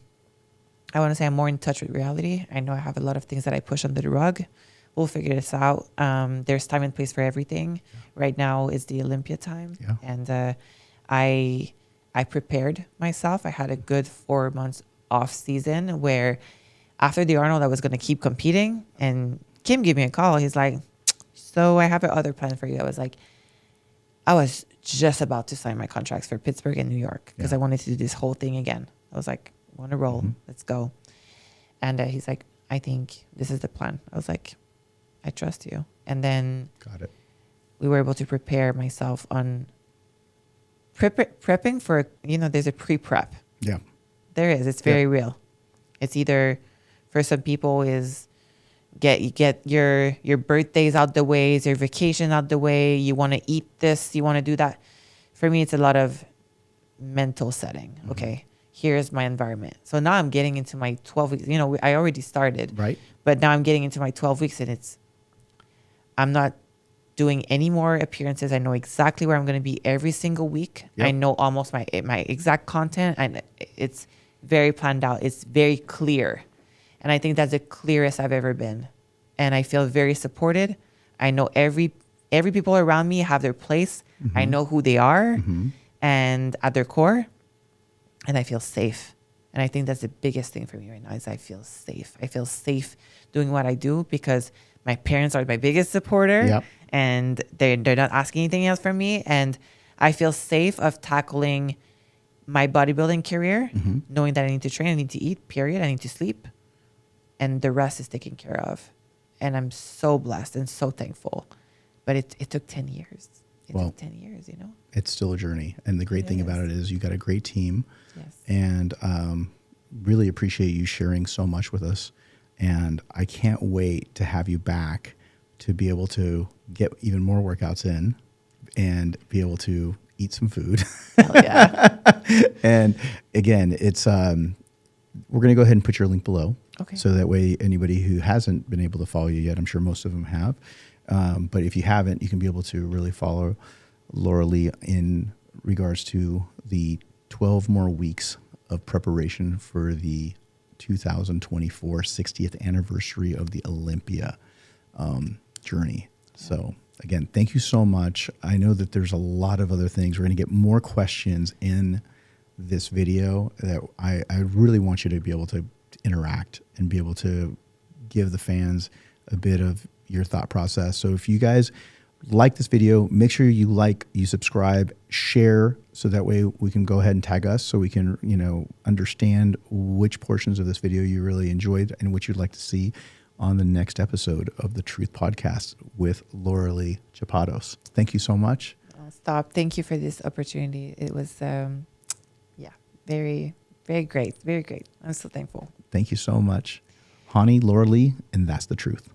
want to say I'm more in touch with reality. I know I have a lot of things that I push under the rug. We'll figure this out. There's time and place for everything. Yeah. Right now is the Olympia time. Yeah. And I prepared myself. I had a good 4 months off season where after the Arnold, I was going to keep competing. And Kim gave me a call. He's like, so I have other plan for you. I was like, I was just about to sign my contracts for Pittsburgh and New York because I wanted to do this whole thing again. I was like, want to roll. Let's go. And he's like, I think this is the plan. I was like, I trust you. And then got it. We were able to prepare myself on prepping for, there's a pre-prep. Yeah. There is. It's very real. It's either, for some people, is get your birthdays out the way, your vacation out the way. You want to eat this, you want to do that. For me, it's a lot of mental setting. Okay, here's my environment. So now I'm getting into my 12 weeks. I already started. Right. But now I'm getting into my 12 weeks, and I'm not doing any more appearances. I know exactly where I'm going to be every single week. Yep. I know almost my exact content, and it's very planned out. It's very clear. And I think that's the clearest I've ever been. And I feel very supported. I know every people around me have their place. I know who they are and at their core. And I feel safe. And I think that's the biggest thing for me right now is I feel safe. I feel safe doing what I do because my parents are my biggest supporter. Yep. And they're not asking anything else from me. And I feel safe of tackling my bodybuilding career, knowing that I need to train, I need to eat, period. I need to sleep. And the rest is taken care of. And I'm so blessed and so thankful. But it took 10 years. It took 10 years, It's still a journey. And the great thing about it is you got a great team. Yes. And really appreciate you sharing so much with us. And I can't wait to have you back to be able to get even more workouts in and be able to eat some food. Hell yeah. And again, it's we're going to go ahead and put your link below. Okay. So that way, anybody who hasn't been able to follow you yet, I'm sure most of them have. But if you haven't, you can be able to really follow Lauralie in regards to the 12 more weeks of preparation for the 2024 60th anniversary of the Olympia journey. So again, thank you so much. I know that there's a lot of other things. We're going to get more questions in this video that I really want you to be able to interact and be able to give the fans a bit of your thought process. So if you guys like this video, make sure you subscribe, share, so that way we can go ahead and tag us so we can, understand which portions of this video you really enjoyed and what you'd like to see on the next episode of the Truth Podcast with Lauralie Chapados. Thank you so much. Stop. Thank you for this opportunity. It was, very, very great. Very great. I'm so thankful. Thank you so much. Hany, Lauralie, and that's the truth.